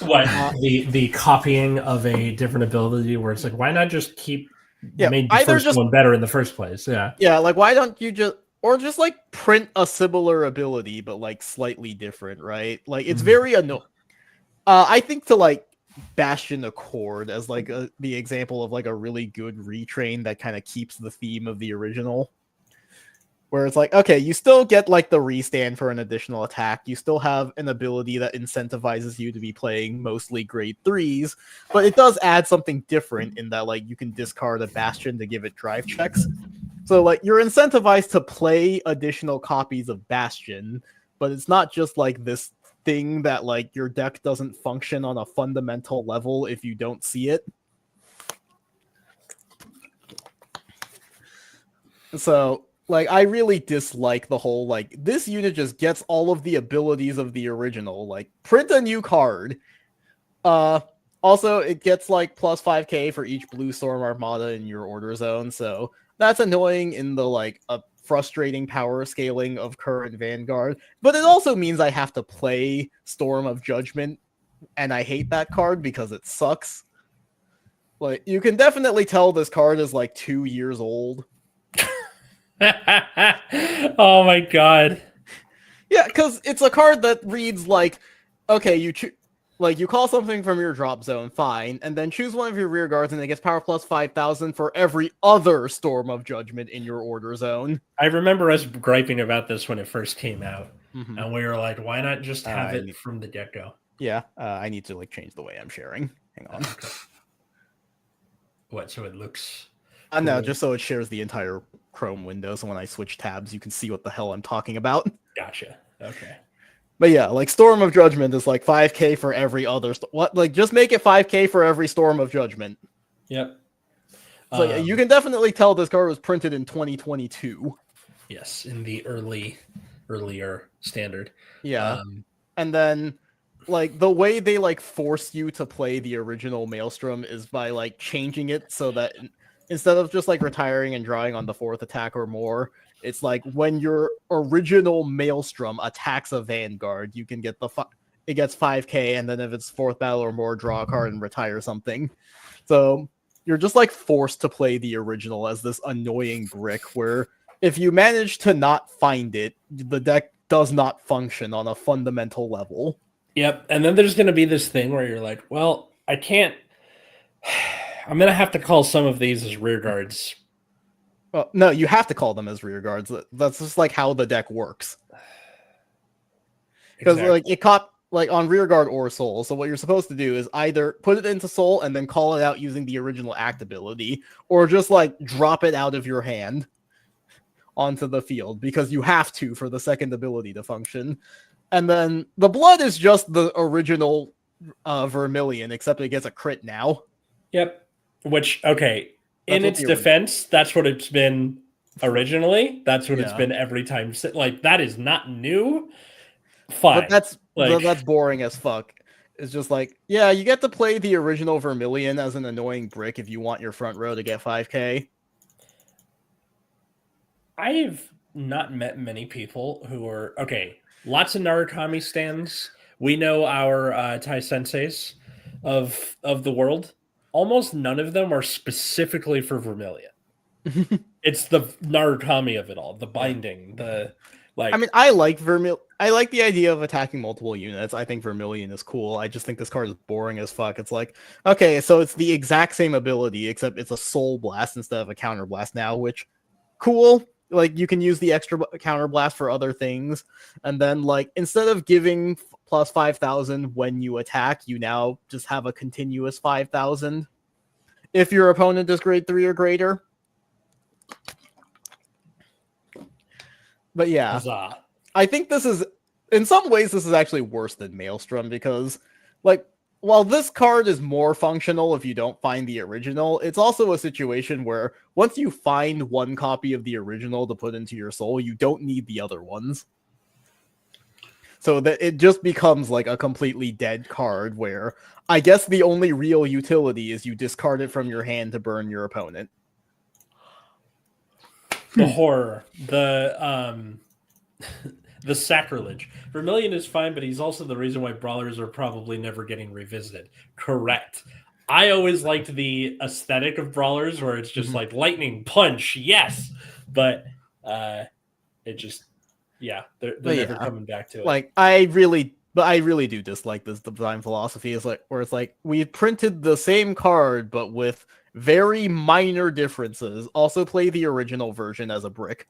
[SPEAKER 1] What the copying of a different ability where it's like, why not just keep made the first one better in the first place? Yeah,
[SPEAKER 2] like why don't you just like print a similar ability but like slightly different, right? Like it's very annoying. I think to like Bastion Accord as like the example of like a really good retrain that kind of keeps the theme of the original. Where it's like, okay, you still get like the restand for an additional attack. You still have an ability that incentivizes you to be playing mostly grade 3s, but it does add something different in that like you can discard a Bastion to give it drive checks. So like you're incentivized to play additional copies of Bastion, but it's not just like this thing that like your deck doesn't function on a fundamental level if you don't see it. So like I really dislike the whole like this unit just gets all of the abilities of the original, like print a new card. Also it gets like plus 5k for each blue storm armada in your order zone, so that's annoying in the like a frustrating power scaling of current Vanguard, but it also means I have to play Storm of Judgment, and I hate that card because it sucks. Like you can definitely tell this card is like 2 years old.
[SPEAKER 1] Oh my god.
[SPEAKER 2] Yeah, because it's a card that reads like, okay, you call something from your drop zone, fine, and then choose one of your rear guards, and it gets power plus 5,000 for every other Storm of Judgment in your order zone.
[SPEAKER 1] I remember us griping about this when it first came out, and we were like, "Why not just have it from the get-go?"
[SPEAKER 2] Yeah, I need to like change the way I'm sharing. Hang on.
[SPEAKER 1] Okay. What? So it looks.
[SPEAKER 2] No, just so it shares the entire Chrome window, so when I switch tabs, you can see what the hell I'm talking about.
[SPEAKER 1] Gotcha. Okay.
[SPEAKER 2] But yeah, like Storm of Judgment is like 5k for every other... Like, just make it 5k for every Storm of Judgment.
[SPEAKER 1] Yep.
[SPEAKER 2] So you can definitely tell this card was printed in 2022.
[SPEAKER 1] Yes, in the earlier standard.
[SPEAKER 2] Yeah. And then, like, the way they, like, force you to play the original Maelstrom is by, like, changing it so that instead of just, like, retiring and drawing on the 4th attack or more, it's like when your original Maelstrom attacks a Vanguard, you can get it gets 5k, and then if it's 4th battle or more, draw a card and retire something. So you're just like forced to play the original as this annoying brick where if you manage to not find it, the deck does not function on a fundamental level.
[SPEAKER 1] Yep. And then there's going to be this thing where you're like, well, I can't. I'm going to have to call some of these as rear guards.
[SPEAKER 2] Well, no, you have to call them as rear guards. That's just like how the deck works. Because like it caught like on rear guard or soul. So what you're supposed to do is either put it into soul and then call it out using the original act ability, or just like drop it out of your hand onto the field because you have to for the second ability to function. And then the blood is just the original Vermilion, except it gets a crit now.
[SPEAKER 1] Yep. Which, okay, in its defense, that's what it's been originally. That's what it's been every time. Like, that is not new. Fine.
[SPEAKER 2] But that's boring as fuck. It's just like, yeah, you get to play the original Vermilion as an annoying brick if you want your front row to get 5k.
[SPEAKER 1] I've not met many people who are... Okay, lots of Narukami stands. We know our Tai Senseis of the world. Almost none of them are specifically for Vermilion. It's the Narukami of it all, the binding, the like.
[SPEAKER 2] I mean, I like Vermilion. I like the idea of attacking multiple units. I think Vermilion is cool. I just think this card is boring as fuck. It's like, okay, so it's the exact same ability, except it's a Soul Blast instead of a Counter Blast now, which, cool. Like, you can use the extra Counter Blast for other things. And then, like, instead of giving plus 5,000 when you attack, you now just have a continuous 5,000 if your opponent is grade 3 or greater. But yeah,
[SPEAKER 1] Huzzah.
[SPEAKER 2] I think this is, in some ways, this is actually worse than Maelstrom because, like, while this card is more functional if you don't find the original, it's also a situation where once you find one copy of the original to put into your soul, you don't need the other ones. So that it just becomes like a completely dead card where I guess the only real utility is you discard it from your hand to burn your opponent.
[SPEAKER 1] The horror, the sacrilege. Vermilion is fine, but he's also the reason why brawlers are probably never getting revisited. Correct. I always liked the aesthetic of brawlers where it's just like lightning punch, yes, but it just, yeah, they're never coming back to it.
[SPEAKER 2] Like I really do dislike this design philosophy. Is like where it's like we printed the same card but with very minor differences. Also play the original version as a brick.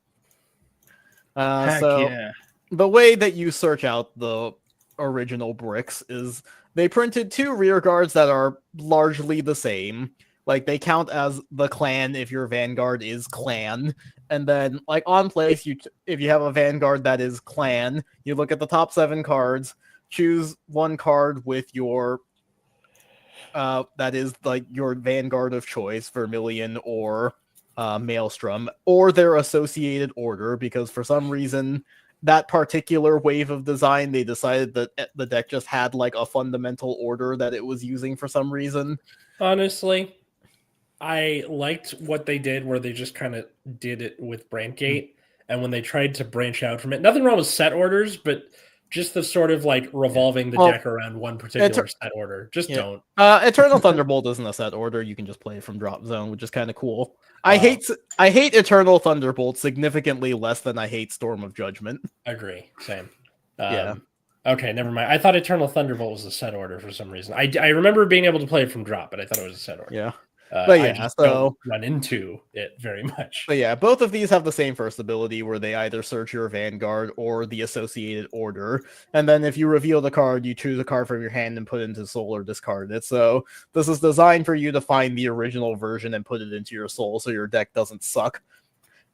[SPEAKER 2] The way that you search out the original bricks is they printed 2 rear guards that are largely the same. Like they count as the clan if your Vanguard is clan. And then like on place, if you have a Vanguard that is clan, you look at the top 7 cards. choose one card with your that is like your Vanguard of choice, Vermilion or Maelstrom, or their associated order, because for some reason that particular wave of design, they decided that the deck just had like a fundamental order that it was using for some reason.
[SPEAKER 1] Honestly, I liked what they did where they just kind of did it with Brandgate, and when they tried to branch out from it, nothing wrong with set orders, but just the sort of like revolving the deck around one particular set order. Just don't.
[SPEAKER 2] Eternal Thunderbolt isn't a set order. You can just play it from drop zone, which is kind of cool. I hate Eternal Thunderbolt significantly less than I hate Storm of Judgment.
[SPEAKER 1] Agree. Same. Okay, never mind. I thought Eternal Thunderbolt was a set order for some reason. I remember being able to play it from drop, but I thought it was a set order.
[SPEAKER 2] Yeah.
[SPEAKER 1] But I just don't run into it very much.
[SPEAKER 2] But yeah, both of these have the same first ability where they either search your Vanguard or the associated order. And then if you reveal the card, you choose a card from your hand and put it into soul or discard it. So this is designed for you to find the original version and put it into your soul so your deck doesn't suck.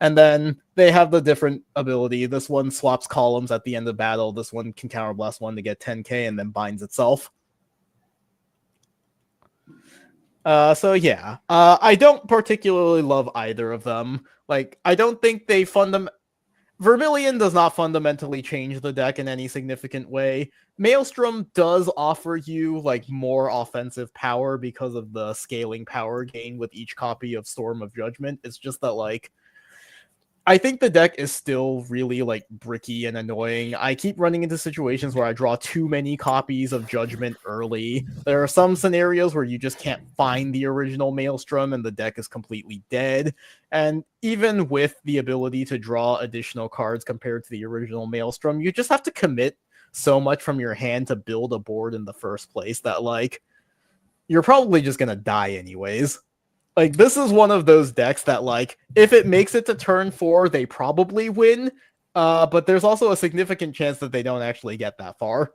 [SPEAKER 2] And then they have the different ability. This one swaps columns at the end of battle. This one can counterblast one to get 10k and then binds itself. So yeah, I don't particularly love either of them. Like, I don't think they Vermilion does not fundamentally change the deck in any significant way. Maelstrom does offer you like more offensive power because of the scaling power gain with each copy of Storm of Judgment. It's just that like I think the deck is still really like bricky and annoying. I keep running into situations where I draw too many copies of Judgment early. There are some scenarios where you just can't find the original Maelstrom and the deck is completely dead. And even with the ability to draw additional cards compared to the original Maelstrom, you just have to commit so much from your hand to build a board in the first place that like you're probably just gonna die anyways. Like, this is one of those decks that, like, if it makes it to turn 4, they probably win. But there's also a significant chance that they don't actually get that far.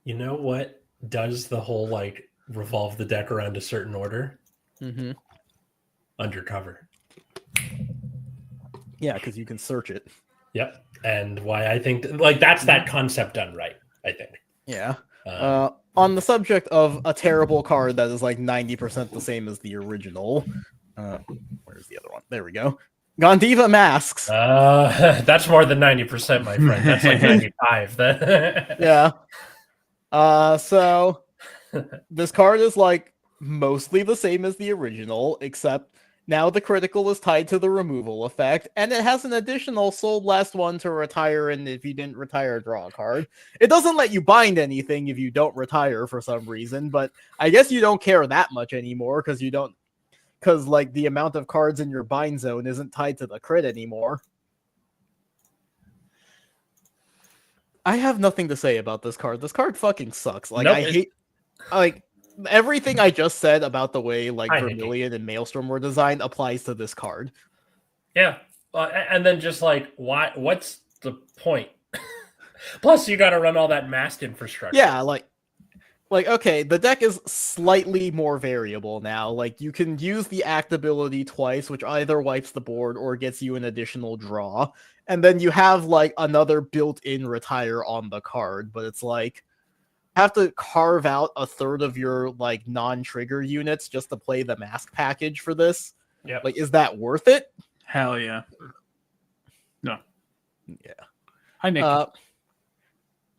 [SPEAKER 1] You know what does the whole, like, revolve the deck around a certain order?
[SPEAKER 2] Mm-hmm.
[SPEAKER 1] Undercover.
[SPEAKER 2] Yeah, because you can search it.
[SPEAKER 1] Yep. And why I think, like, that's that concept done right, I think.
[SPEAKER 2] Yeah. On the subject of a terrible card that is like 90% the same as the original. Where's the other one? There we go. Gondiva Masks.
[SPEAKER 1] That's more than 90%, my friend. That's like 95.
[SPEAKER 2] Yeah. So this card is like mostly the same as the original, except now the critical is tied to the removal effect, and it has an additional sold last one to retire, and if you didn't retire, draw a card. It doesn't let you bind anything if you don't retire for some reason, but I guess you don't care that much anymore because like the amount of cards in your bind zone isn't tied to the crit anymore. I have nothing to say about this card. This card fucking sucks. Like, I hate like everything I just said about the way like Vermilion and Maelstrom were designed applies to this card.
[SPEAKER 1] Yeah. And then just like, why? What's the point? Plus, you got to run all that mask infrastructure.
[SPEAKER 2] Yeah, like okay, the deck is slightly more variable now. Like, you can use the act ability twice, which either wipes the board or gets you an additional draw. And then you have like another built-in retire on the card, but it's like have to carve out a third of your like non-trigger units just to play the mask package for this.
[SPEAKER 1] Yeah.
[SPEAKER 2] Like, is that worth it?
[SPEAKER 3] Hell yeah. No.
[SPEAKER 2] Yeah.
[SPEAKER 3] Hi, Nick.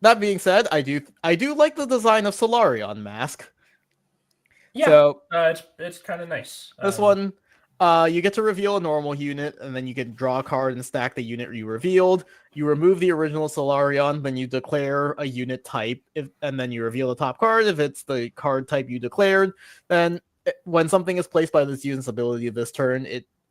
[SPEAKER 2] That being said, I do like the design of Solarion Mask.
[SPEAKER 1] Yeah.
[SPEAKER 2] So
[SPEAKER 1] it's kind of nice.
[SPEAKER 2] This one, you get to reveal a normal unit, and then you can draw a card and stack the unit you revealed. You remove the original Solarion, then you declare a unit type, and then you reveal the top card. If it's the card type you declared, then when something is placed by this unit's ability this turn,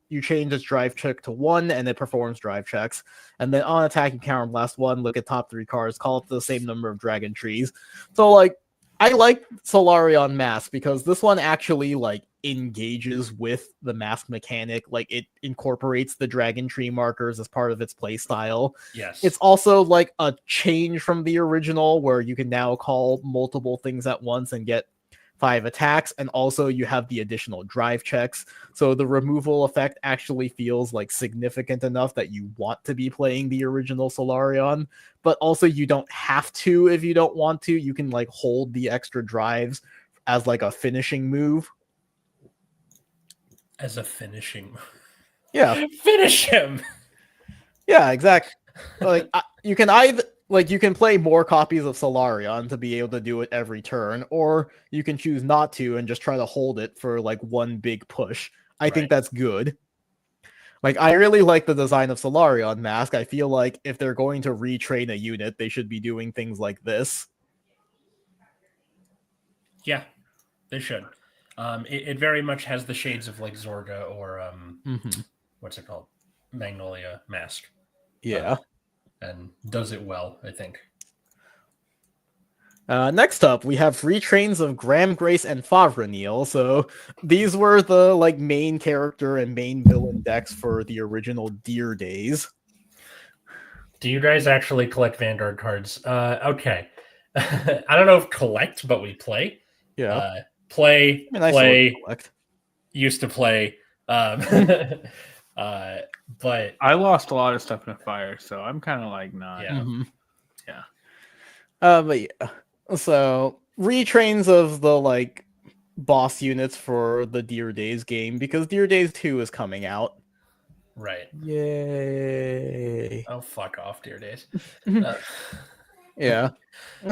[SPEAKER 2] you change its drive check to 1, and it performs drive checks. And then on attack, you counterblast 1, look at top 3 cards, call up the same number of dragon trees. So, like, I like Solarion Mask because this one actually, like, engages with the mask mechanic. Like, it incorporates the dragon tree markers as part of its play style.
[SPEAKER 1] Yes.
[SPEAKER 2] It's also, like, a change from the original where you can now call multiple things at once and get 5 attacks, and also you have the additional drive checks. So the removal effect actually feels like significant enough that you want to be playing the original Solarion, but also you don't have to if you don't want to. You can like hold the extra drives as like a finishing move.
[SPEAKER 1] As a finishing.
[SPEAKER 2] Yeah.
[SPEAKER 1] Finish him.
[SPEAKER 2] Yeah, exactly. Like you can either you can play more copies of Solarion to be able to do it every turn, or you can choose not to and just try to hold it for like one big push. I think that's good. Like, I really like the design of Solarion Mask. I feel like if they're going to retrain a unit, they should be doing things like this.
[SPEAKER 1] Yeah, they should. It very much has the shades of like Zorga or what's it called? Magnolia Mask.
[SPEAKER 2] Yeah.
[SPEAKER 1] And does it well, I think.
[SPEAKER 2] Next up, we have retrains of Graham Grace and Favrenil. So these were the like main character and main villain decks for the original Deer days.
[SPEAKER 1] Do you guys actually collect Vanguard cards? Okay. I don't know if collect, but we play.
[SPEAKER 2] Yeah.
[SPEAKER 1] Play,
[SPEAKER 2] I mean,
[SPEAKER 1] play,
[SPEAKER 2] collect.
[SPEAKER 1] Used to play. But
[SPEAKER 3] I lost a lot of stuff in a fire, so I'm kind of like not.
[SPEAKER 1] Yeah.
[SPEAKER 3] Yeah.
[SPEAKER 2] But yeah. So retrains of the like boss units for the Deer Days game, because Deer Days 2 is coming out.
[SPEAKER 1] Right.
[SPEAKER 2] Yay.
[SPEAKER 1] Oh, fuck off, Dear Days.
[SPEAKER 2] Yeah.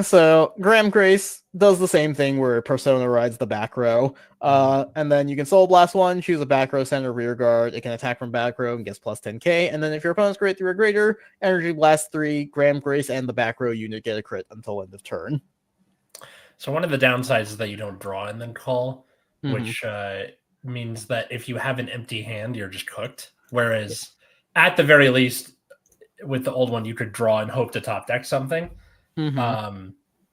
[SPEAKER 2] So Graham Grace does the same thing where Persona rides the back row. And then you can Soul Blast 1, choose a back row, center, rear guard. It can attack from back row and gets plus 10k. And then if your opponent's grade 3 or greater, Energy Blast 3, Graham Grace and the back row unit get a crit until end of turn.
[SPEAKER 1] So one of the downsides is that you don't draw and then call, which means that if you have an empty hand, you're just cooked. Whereas at the very least, with the old one, you could draw and hope to top deck something.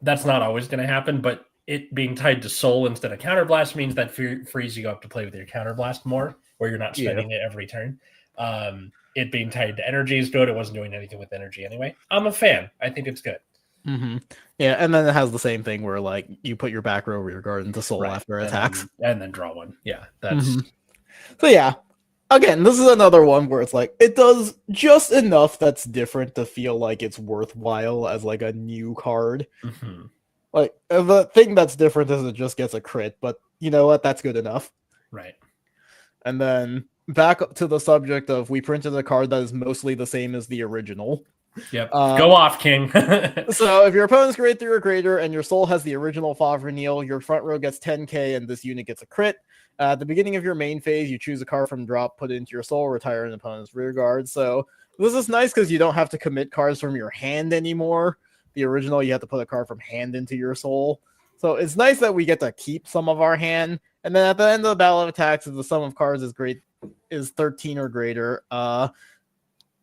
[SPEAKER 1] That's not always going to happen, but it being tied to Soul instead of Counterblast means that frees you up to play with your Counterblast more, where you're not spending it every turn. It being tied to energy is good. It wasn't doing anything with energy anyway. I'm a fan. I think it's good.
[SPEAKER 2] Yeah, and then it has the same thing where like you put your back row rear guard into Soul after attacks.
[SPEAKER 1] And then draw one. Yeah, that's...
[SPEAKER 2] So yeah, again, this is another one where it's like, it does just enough that's different to feel like it's worthwhile as like a new card. Like, the thing that's different is it just gets a crit, but you know what? That's good enough.
[SPEAKER 1] Right.
[SPEAKER 2] And then back up to the subject of we printed a card that is mostly the same as the original.
[SPEAKER 1] Yep. Go off, King.
[SPEAKER 2] So if your opponent's grade 3 or greater and your Soul has the original Favrenil, your front row gets 10k and this unit gets a crit. At the beginning of your main phase, you choose a card from drop, put it into your Soul, retire an opponent's rear guard. So this is nice because you don't have to commit cards from your hand anymore. The original, you have to put a card from hand into your Soul. So it's nice that we get to keep some of our hand. And then at the end of the battle of attacks, if the sum of cards is 13 or greater,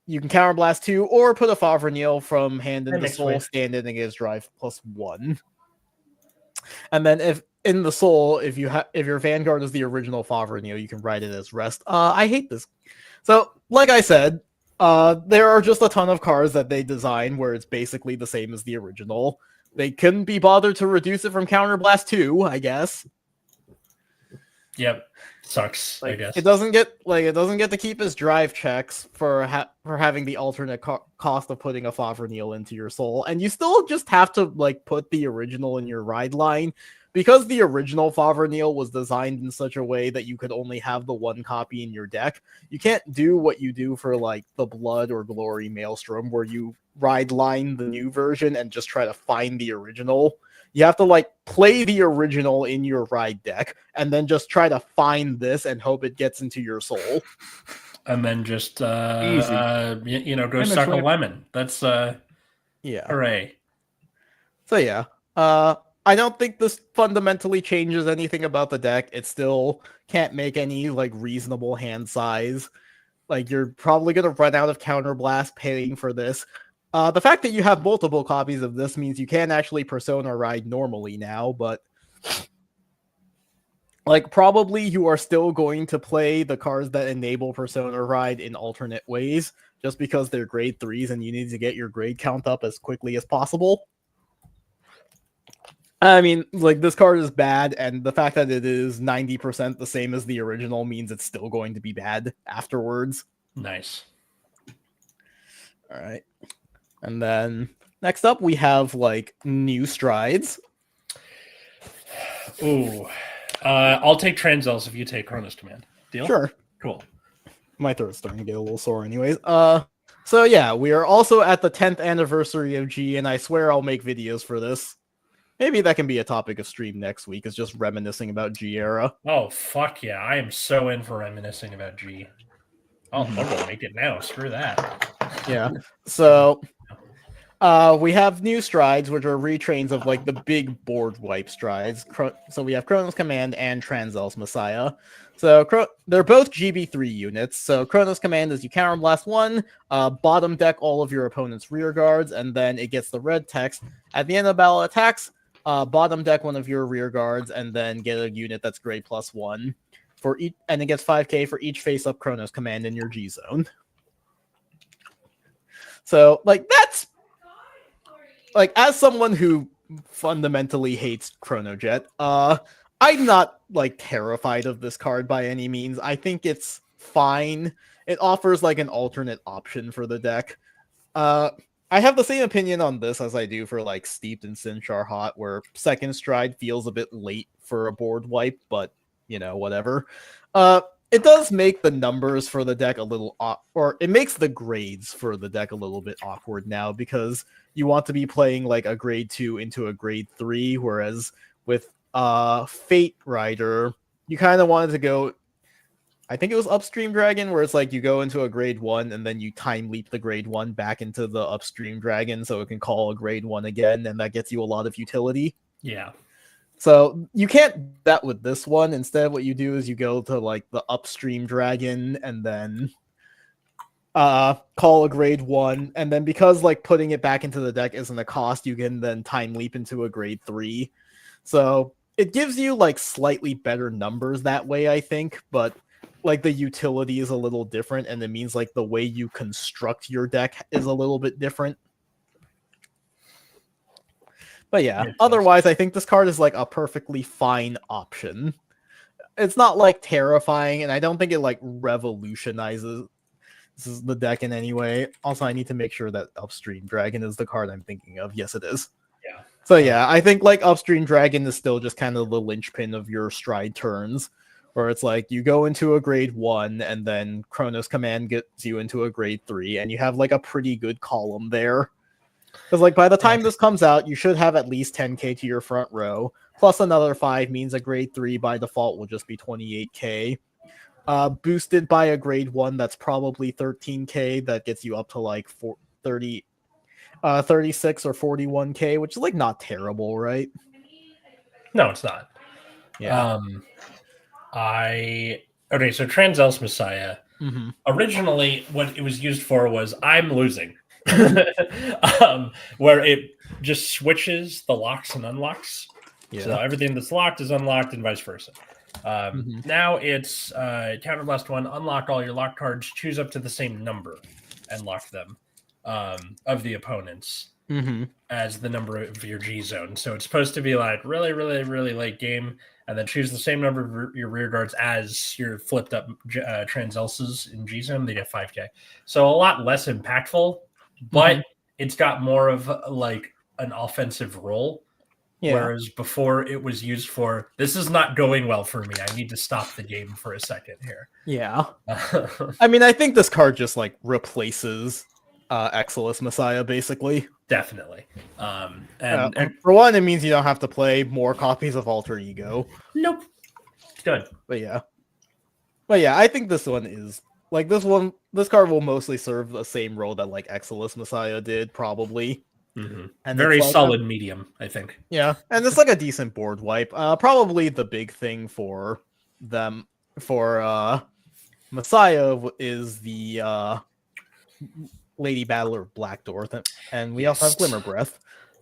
[SPEAKER 2] you can Counterblast 2 or put a Favrenil from hand into Soul, stand in and gives drive +1. And then if in the Soul, if your Vanguard is the original Favrenil, you can write it as rest. I hate this. So, like I said, there are just a ton of cards that they design where it's basically the same as the original. They couldn't be bothered to reduce it from Counterblast 2, I guess.
[SPEAKER 1] Yep. Sucks,
[SPEAKER 2] like,
[SPEAKER 1] I guess.
[SPEAKER 2] It doesn't get to keep his drive checks for having the alternate cost of putting a Favrenil into your Soul, and you still just have to like put the original in your ride line, because the original Favrenil was designed in such a way that you could only have the one copy in your deck. You can't do what you do for like the Blood or Glory Maelstrom, where you ride line the new version and just try to find the original. You have to like play the original in your ride deck and then just try to find this and hope it gets into your Soul.
[SPEAKER 1] And then just
[SPEAKER 3] Easy.
[SPEAKER 1] Go suck a lemon. That's
[SPEAKER 2] yeah.
[SPEAKER 1] Hooray.
[SPEAKER 2] So yeah. I don't think this fundamentally changes anything about the deck. It still can't make any like reasonable hand size. Like, you're probably gonna run out of Counterblast paying for this. The fact that you have multiple copies of this means you can actually Persona ride normally now, but like, probably you are still going to play the cards that enable Persona ride in alternate ways, just because they're grade 3s and you need to get your grade count up as quickly as possible. I mean, like, this card is bad, and the fact that it is 90% the same as the original means it's still going to be bad afterwards.
[SPEAKER 1] Nice.
[SPEAKER 2] All right. And then next up, we have, like, new strides.
[SPEAKER 1] Ooh. I'll take Transel's if you take Chronos Command. Deal?
[SPEAKER 2] Sure.
[SPEAKER 1] Cool.
[SPEAKER 2] My throat's starting to get a little sore anyways. So yeah, we are also at the 10th anniversary of G, and I swear I'll make videos for this. Maybe that can be a topic of stream next week, is just reminiscing about G era.
[SPEAKER 1] Oh, fuck yeah. I am so in for reminiscing about G. I'll go make it now. Screw that.
[SPEAKER 2] Yeah. So we have new strides, which are retrains of like the big board wipe strides. So we have Chronos Command and Transel's Messiah. So they're both GB3 units. So Chronos Command is you counterblast one, bottom deck all of your opponent's rear guards, and then it gets the red text. At the end of battle attacks, bottom deck one of your rear guards, and then get a unit that's grade +1 for each, and it gets 5k for each face-up Chronos Command in your G zone. So like that's like, as someone who fundamentally hates Chronojet, I'm not like terrified of this card by any means. I think it's fine. It offers like an alternate option for the deck. I have the same opinion on this as I do for like Steeped and Sinchar Hot, where second stride feels a bit late for a board wipe, but you know, whatever. It does make the numbers for the deck a little or it makes the grades for the deck a little bit awkward now, because you want to be playing like a grade 2 into a grade 3, whereas with Fate Rider, you kind of wanted to go, I think it was Upstream Dragon, where it's like you go into a grade 1 and then you time leap the grade 1 back into the Upstream Dragon so it can call a grade 1 again, and that gets you a lot of utility.
[SPEAKER 1] Yeah.
[SPEAKER 2] So you can't do that with this one. Instead, what you do is you go to like the Upstream Dragon and then call a grade 1, and then because like putting it back into the deck isn't a cost, you can then time leap into a grade 3. So it gives you like slightly better numbers that way, I think, but like the utility is a little different, and it means like the way you construct your deck is a little bit different. But yeah, otherwise, I think this card is like a perfectly fine option. It's not like terrifying, and I don't think it like revolutionizes the deck in any way. Also, I need to make sure that Upstream Dragon is the card I'm thinking of. Yes, it is.
[SPEAKER 1] Yeah.
[SPEAKER 2] So yeah, I think like Upstream Dragon is still just kind of the linchpin of your stride turns, where it's like you go into a grade 1 and then Chronos Command gets you into a grade 3, and you have like a pretty good column there. Because like by the time this comes out, you should have at least 10k to your front row, plus another 5 means a grade 3 by default will just be 28k. Boosted by a grade 1 that's probably 13k, that gets you up to like 36 or 41k, which is like not terrible, right?
[SPEAKER 1] No, it's not.
[SPEAKER 2] Yeah.
[SPEAKER 1] Okay, so Transel's Messiah.
[SPEAKER 2] Mm-hmm.
[SPEAKER 1] Originally, what it was used for was I'm losing. Where it just switches the locks and unlocks. Yeah. So everything that's locked is unlocked and vice versa. Now it's counterblast 1, unlock all your lock cards, choose up to the same number and lock them of the opponents as the number of your G zone. So it's supposed to be like really, really, really late game, and then choose the same number of your rear guards as your flipped up Transel's in G zone. They get 5k. So a lot less impactful, but it's got more of like an offensive role. Yeah. Whereas before it was used for, this is not going well for me, I need to stop the game for a second here.
[SPEAKER 2] Yeah. I mean, I think this card just like replaces Exilus Messiah, basically.
[SPEAKER 1] Definitely.
[SPEAKER 2] And for one, it means you don't have to play more copies of Alter Ego.
[SPEAKER 1] Nope. Good.
[SPEAKER 2] But yeah, I think this one is like this card will mostly serve the same role that like Exilus Messiah did, probably.
[SPEAKER 1] And very like solid medium, I think.
[SPEAKER 2] Yeah, and it's like a decent board wipe. Probably the big thing for them for Messiah is the Lady Battler Black Door, and we also have Glimmer Breath.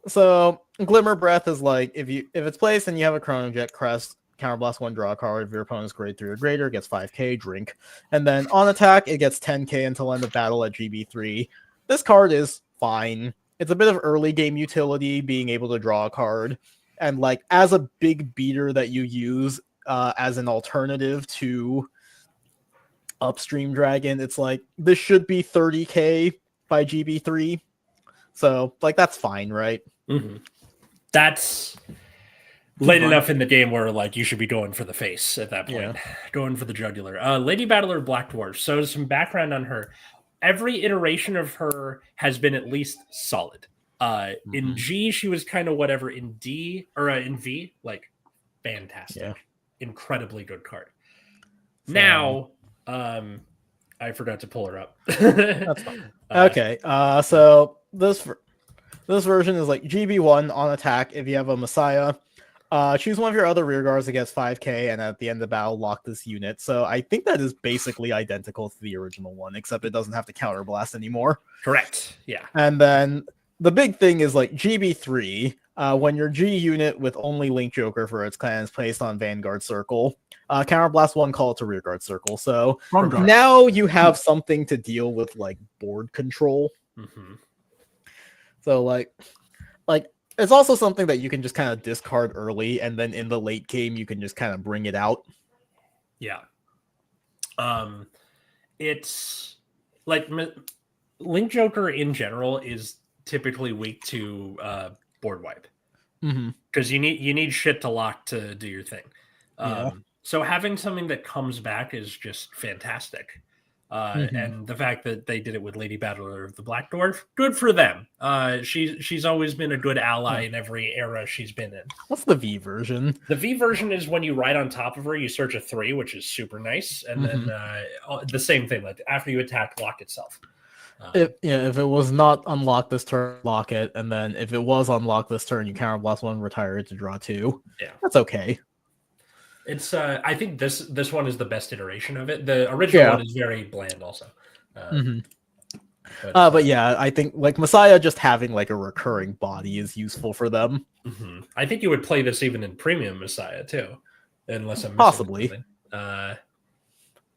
[SPEAKER 2] So Glimmer Breath is like if it's placed and you have a Chronojet Crest, counterblast 1, draw a card. If your opponent's grade 3 or greater, it gets 5k, drink. And then on attack, it gets 10k until end of battle at GB3. This card is fine. It's a bit of early game utility, being able to draw a card, and like as a big beater that you use as an alternative to upstream dragon, it's like this should be 30k by GB3, so like that's fine, right?
[SPEAKER 1] Mm-hmm. That's late enough in the game where like you should be going for the face at that point, going for the jugular. Lady Battler Black Dwarf. So some background on her. Every iteration of her has been at least solid. In G, she was kind of whatever. In D or in V, like fantastic, incredibly good card. So, now, I forgot to pull her up.
[SPEAKER 2] That's fine. Okay, so this version is like GB1 on attack. If you have a Messiah, choose one of your other rear guards that gets 5k, and at the end of the battle, lock this unit. So I think that is basically identical to the original one, except it doesn't have to counterblast anymore.
[SPEAKER 1] Correct. Yeah.
[SPEAKER 2] And then the big thing is like GB3. When your G unit with only Link Joker for its clan is placed on Vanguard Circle, counterblast one, call it to rearguard circle. So now you have something to deal with like board control. So like it's also something that you can just kind of discard early, and then in the late game you can just kind of bring it out.
[SPEAKER 1] Yeah. It's like Link Joker in general is typically weak to board wipe because you need shit to lock to do your thing. So having something that comes back is just fantastic. And the fact that they did it with Lady Battler of the Black Dwarf, good for them. She's always been a good ally in every era she's been in.
[SPEAKER 2] What's the V version?
[SPEAKER 1] The V version is when you ride on top of her, you search a 3, which is super nice, and then the same thing, like after you attack, lock itself.
[SPEAKER 2] If it was not unlocked this turn, lock it, and then if it was unlocked this turn, you counterblast one, retire it to draw 2. Yeah, that's okay.
[SPEAKER 1] It's I think this one is the best iteration of it. The original one is very bland, also.
[SPEAKER 2] But yeah, I think like Messiah just having like a recurring body is useful for them.
[SPEAKER 1] I think you would play this even in Premium Messiah too, unless I'm
[SPEAKER 2] possibly.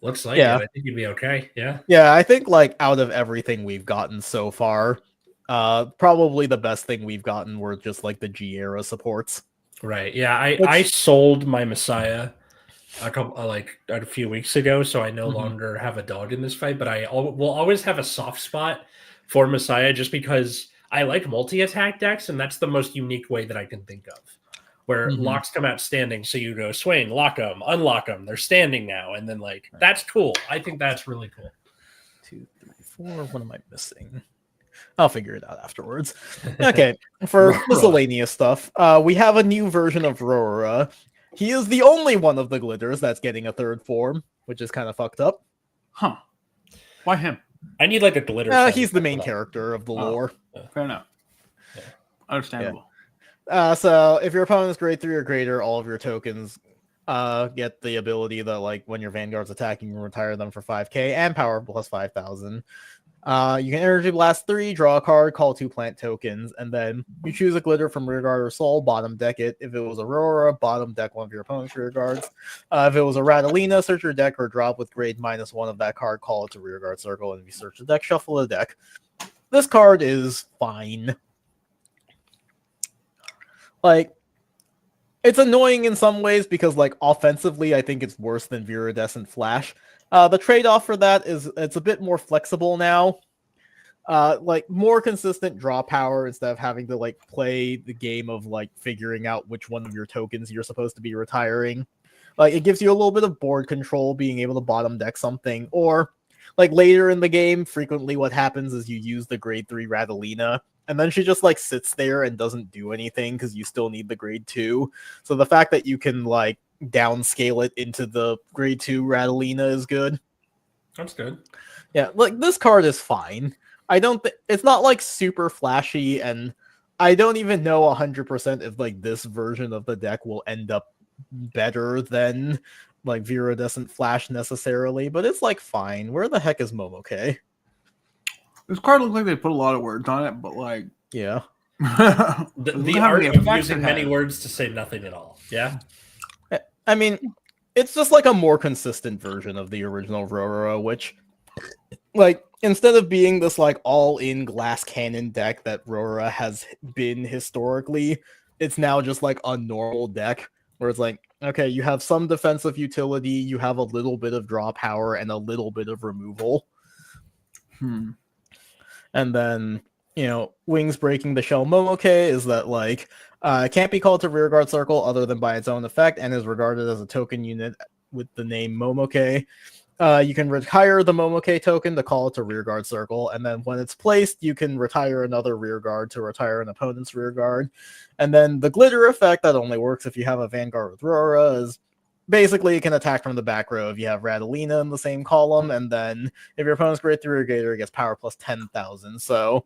[SPEAKER 1] Looks like it. I think you'd be okay.
[SPEAKER 2] Yeah, I think like out of everything we've gotten so far, probably the best thing we've gotten were just like the G era supports.
[SPEAKER 1] Right. Yeah, I sold my Messiah a few weeks ago, so I no longer have a dog in this fight, but I will always have a soft spot for Messiah just because I like multi-attack decks, and that's the most unique way that I can think of. Where locks come out standing, so you go swing, lock them, unlock them, they're standing now, and then that's cool. I think that's really cool.
[SPEAKER 2] 2, 3, 4. What am I missing? I'll figure it out afterwards. Okay, for miscellaneous stuff, we have a new version of Rora. He is the only one of the glitters that's getting a third form, which is kind of fucked up.
[SPEAKER 3] Huh. Why him?
[SPEAKER 1] I need like a glitter.
[SPEAKER 2] He's the main character of the lore.
[SPEAKER 3] Fair enough. Yeah. Understandable.
[SPEAKER 2] So if your opponent is grade 3 or greater, all of your tokens get the ability that like when your Vanguard's attacking, you retire them for 5k and power plus 5,000. You can energy blast 3, draw a card, call 2 plant tokens, and then you choose a glitter from rearguard or soul, bottom deck it. If it was Aurora, bottom deck one of your opponent's rearguards. If it was a Radalina, search your deck or drop with grade -1 of that card, call it to rearguard circle, and if you search the deck, shuffle the deck. This card is fine. Like, it's annoying in some ways because, like, offensively, I think it's worse than Viridescent Flash. The trade-off for that is it's a bit more flexible now. Like, more consistent draw power instead of having to, like, play the game of, like, figuring out which one of your tokens you're supposed to be retiring. Like, it gives you a little bit of board control, being able to bottom deck something. Or, like, later in the game, frequently what happens is you use the grade 3 Radalina, and then she just, like, sits there and doesn't do anything because you still need the grade 2. So the fact that you can, like, downscale it into the grade 2 Radalina is good.
[SPEAKER 1] That's good.
[SPEAKER 2] Yeah, like, this card is fine. I don't think it's not, like, super flashy, and I don't even know 100% if, like, this version of the deck will end up better than, like, Viridescent Flash necessarily, but it's, like, fine. Where the heck is Momoke?
[SPEAKER 3] This card looks like they put a lot of words on it, but like,
[SPEAKER 2] yeah,
[SPEAKER 1] the art of using many words to say nothing at all. Yeah,
[SPEAKER 2] I mean, it's just like a more consistent version of the original Rororo, which, like, instead of being this like all-in glass cannon deck that Rorora has been historically, it's now just like a normal deck where it's like, okay, you have some defensive utility, you have a little bit of draw power, and a little bit of removal. And then, Wings Breaking the Shell Momoke is that, like, can't be called to rearguard circle other than by its own effect, and is regarded as a token unit with the name Momoke. You can retire the Momoke token to call it to rearguard circle, and then when it's placed, you can retire another rearguard to retire an opponent's rearguard. And then the glitter effect that only works if you have a Vanguard with Rora is basically you can attack from the back row if you have Radalina in the same column, and then if your opponent's Great Three Gator, it gets power plus 10,000. So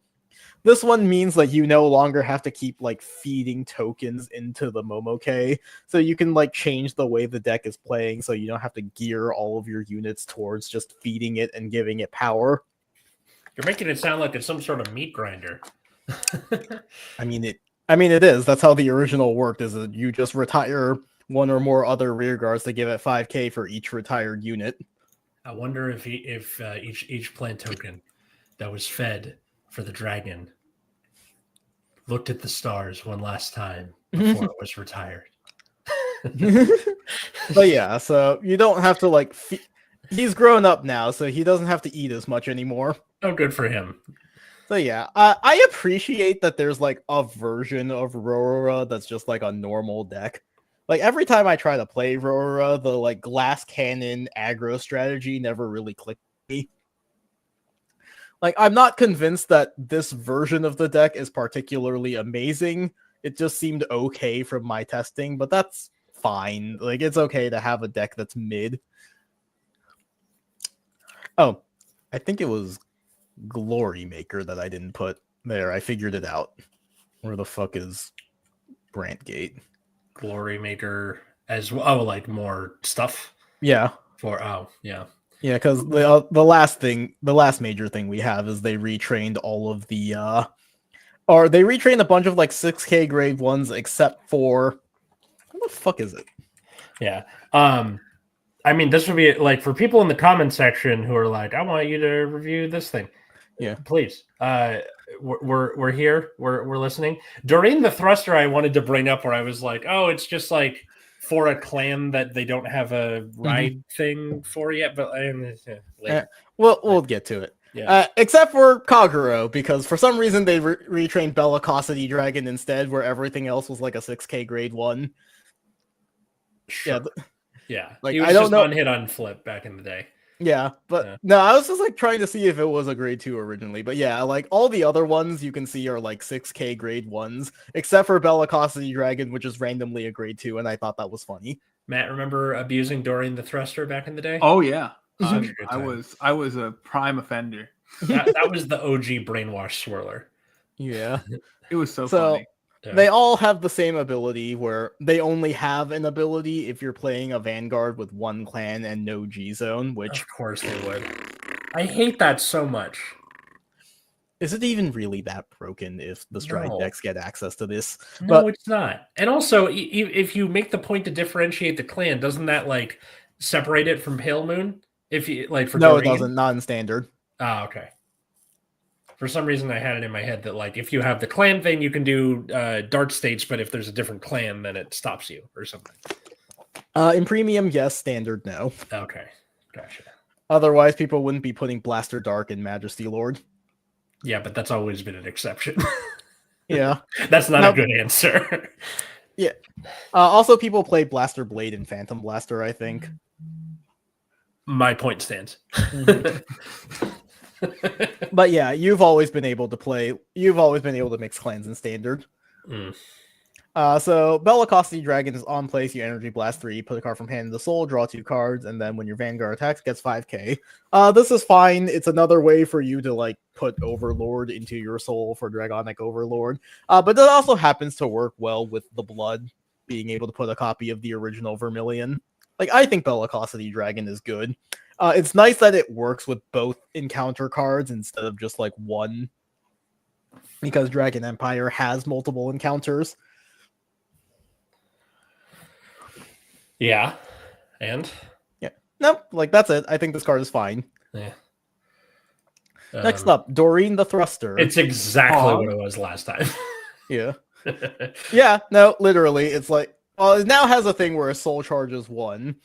[SPEAKER 2] this one means that you no longer have to keep like feeding tokens into the Momoke, so you can like change the way the deck is playing, so you don't have to gear all of your units towards just feeding it and giving it power.
[SPEAKER 1] You're making it sound like it's some sort of meat grinder.
[SPEAKER 2] I mean it is. That's how the original worked. Is that you just retire one or more other rear guards to give it 5k for each retired unit.
[SPEAKER 1] I wonder if each plant token that was fed for the dragon looked at the stars one last time before it was retired.
[SPEAKER 2] But yeah, so you don't have to like he's grown up now, so he doesn't have to eat as much anymore.
[SPEAKER 1] Oh, good for him.
[SPEAKER 2] So yeah, I appreciate that there's like a version of Rora that's just like a normal deck. Like every time I try to play Rora, the like glass cannon aggro strategy never really clicked me. Like, I'm not convinced that this version of the deck is particularly amazing. It just seemed okay from my testing, but that's fine. Like, it's okay to have a deck that's mid. Oh, I think it was Glory Maker that I didn't put there. I figured it out. Where the fuck is Brantgate?
[SPEAKER 1] Glory Maker as well. Oh, like more stuff?
[SPEAKER 2] Yeah.
[SPEAKER 1] Yeah.
[SPEAKER 2] Yeah, because the last major thing we have is they retrained all of the or they retrained a bunch of like 6k grade ones except for what the fuck is it?
[SPEAKER 1] Yeah. I mean, this would be like for people in the comment section who are like, I want you to review this thing.
[SPEAKER 2] Yeah,
[SPEAKER 1] please. We're here. We're listening. During the thruster, I wanted to bring up where I was like, oh, it's just like for a clan that they don't have a ride thing for yet, but
[SPEAKER 2] we'll get to it.
[SPEAKER 1] Yeah.
[SPEAKER 2] Except for Kaguro, because for some reason they retrained Bellicosity Dragon instead, where everything else was like a 6k grade one.
[SPEAKER 1] Sure. Yeah.
[SPEAKER 2] Like,
[SPEAKER 1] he was
[SPEAKER 2] I don't
[SPEAKER 1] just
[SPEAKER 2] know.
[SPEAKER 1] On hit on flip back in the day.
[SPEAKER 2] Yeah, but no, I was just like trying to see if it was a grade 2 originally. But yeah, like all the other ones you can see are like 6k grade 1s, except for Bellicosity Dragon, which is randomly a grade 2, and I thought that was funny.
[SPEAKER 1] Matt, remember abusing Dorian the Thruster back in the day?
[SPEAKER 3] Oh yeah. I was a prime offender.
[SPEAKER 1] That was the OG brainwash swirler.
[SPEAKER 2] Yeah.
[SPEAKER 3] It was so funny.
[SPEAKER 2] Yeah. They all have the same ability where they only have an ability if you're playing a Vanguard with one clan and no G-Zone, which...
[SPEAKER 1] Of course they would. I hate that so much.
[SPEAKER 2] Is it even really that broken if the Stride decks get access to this?
[SPEAKER 1] No, it's not. And also, if you make the point to differentiate the clan, doesn't that, like, separate it from Pale Moon? If you like for
[SPEAKER 2] No,
[SPEAKER 1] Doreen?
[SPEAKER 2] It doesn't. Not in Standard.
[SPEAKER 1] Oh, okay. For some reason, I had it in my head that, like, if you have the clan thing, you can do Dark States, but if there's a different clan, then it stops you or something.
[SPEAKER 2] In Premium, yes. Standard, no.
[SPEAKER 1] Okay. Gotcha.
[SPEAKER 2] Otherwise, people wouldn't be putting Blaster Dark in Majesty Lord.
[SPEAKER 1] Yeah, but that's always been an exception.
[SPEAKER 2] Yeah.
[SPEAKER 1] That's not a good answer.
[SPEAKER 2] Yeah. Also, people play Blaster Blade and Phantom Blaster, I think.
[SPEAKER 1] My point stands.
[SPEAKER 2] But yeah, you've always been able to mix clans in Standard. So Bellicosity Dragon is on place, you Energy Blast 3, put a card from hand into soul, draw 2 cards, and then when your Vanguard attacks, gets 5k. This is fine. It's another way for you to like put Overlord into your soul for Dragonic Overlord. But that also happens to work well with the Blood, being able to put a copy of the original Vermilion. Like, I think Bellicosity Dragon is good. It's nice that it works with both encounter cards instead of just like one, because Dragon Empire has multiple encounters.
[SPEAKER 1] Yeah. And?
[SPEAKER 2] Yeah. Nope, like that's it. I think this card is fine.
[SPEAKER 1] Yeah.
[SPEAKER 2] Next up, Doreen the Thruster.
[SPEAKER 1] It's exactly what it was last time.
[SPEAKER 2] Yeah. Yeah, no, literally, it's like, well, it now has a thing where a soul charges 1.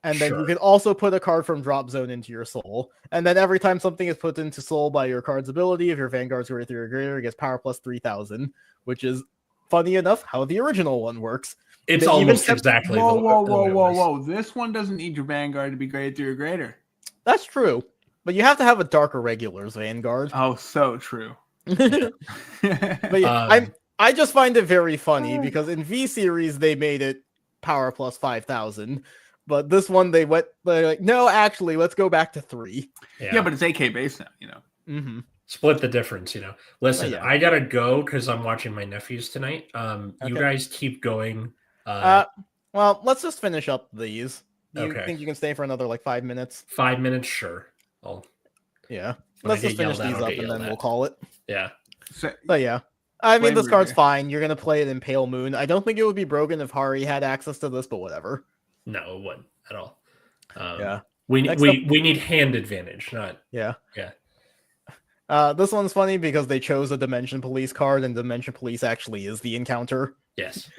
[SPEAKER 2] And then you can also put a card from drop zone into your soul. And then every time something is put into soul by your card's ability, if your Vanguard's greater 3 or greater, it gets power plus 3,000, which is, funny enough, how the original one works.
[SPEAKER 1] It's almost exactly
[SPEAKER 3] the whoa. This one doesn't need your Vanguard to be greater 3 or greater.
[SPEAKER 2] That's true. But you have to have a Darker Regulars Vanguard.
[SPEAKER 3] Oh, so true.
[SPEAKER 2] But yeah, I just find it very funny because in V Series, they made it power plus 5,000. But this one, they're like, no, actually, let's go back to 3.
[SPEAKER 3] Yeah, but it's AK based now, you know.
[SPEAKER 2] Mm-hmm.
[SPEAKER 1] Split the difference, you know. Listen, I gotta go because I'm watching my nephews tonight. You guys keep going.
[SPEAKER 2] Well, let's just finish up these. Do you think you can stay for another like 5 minutes?
[SPEAKER 1] 5 minutes, sure.
[SPEAKER 2] Yeah. Let's just finish these up and then we'll call it.
[SPEAKER 1] Yeah.
[SPEAKER 2] But yeah. I mean, this card's fine. You're gonna play it in Pale Moon. I don't think it would be broken if Hari had access to this, but whatever.
[SPEAKER 1] No, it wouldn't at all.
[SPEAKER 2] Yeah.
[SPEAKER 1] We need hand advantage, not
[SPEAKER 2] yeah.
[SPEAKER 1] Yeah.
[SPEAKER 2] This one's funny because they chose a Dimension Police card, and Dimension Police actually is the encounter.
[SPEAKER 1] Yes.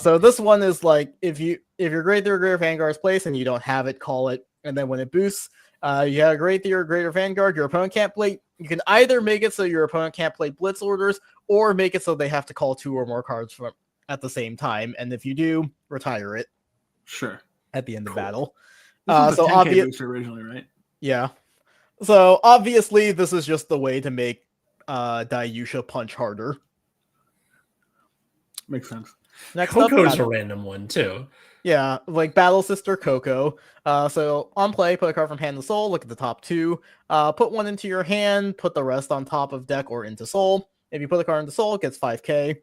[SPEAKER 2] So this one is like if your greater or greater Vanguard's placed and you don't have it, call it, and then when it boosts, you have a greater or greater Vanguard. Your opponent can't play. You can either make it so your opponent can't play Blitz orders, or make it so they have to call 2 or more cards from at the same time. And if you do, retire it.
[SPEAKER 3] Sure.
[SPEAKER 2] At the end of battle.
[SPEAKER 3] So obviously originally, right?
[SPEAKER 2] Yeah. So obviously this is just the way to make Dayusha punch harder.
[SPEAKER 3] Makes sense.
[SPEAKER 2] Next
[SPEAKER 1] Coco's a random one too.
[SPEAKER 2] Yeah, like Battle Sister Coco. So on play, put a card from hand to soul, look at the top 2. Put 1 into your hand, put the rest on top of deck or into soul. If you put a card into soul, it gets 5k.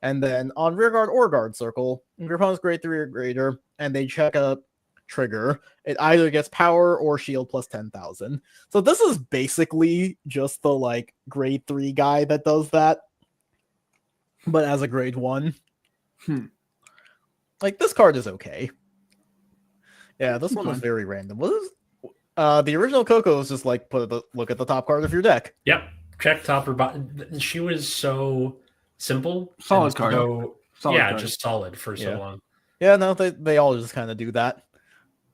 [SPEAKER 2] And then on rear guard or guard circle, if your opponent's grade 3 or greater, and they check a trigger, it either gets power or shield plus 10,000. So this is basically just the like grade 3 guy that does that, but as a grade 1. Like this card is okay. Yeah, this one was very random. The original Coco was just like look at the top card of your deck.
[SPEAKER 1] Yep, check top or bottom. She was so simple,
[SPEAKER 3] solid card.
[SPEAKER 1] Just solid for so long.
[SPEAKER 2] Yeah, no, they all just kind of do that.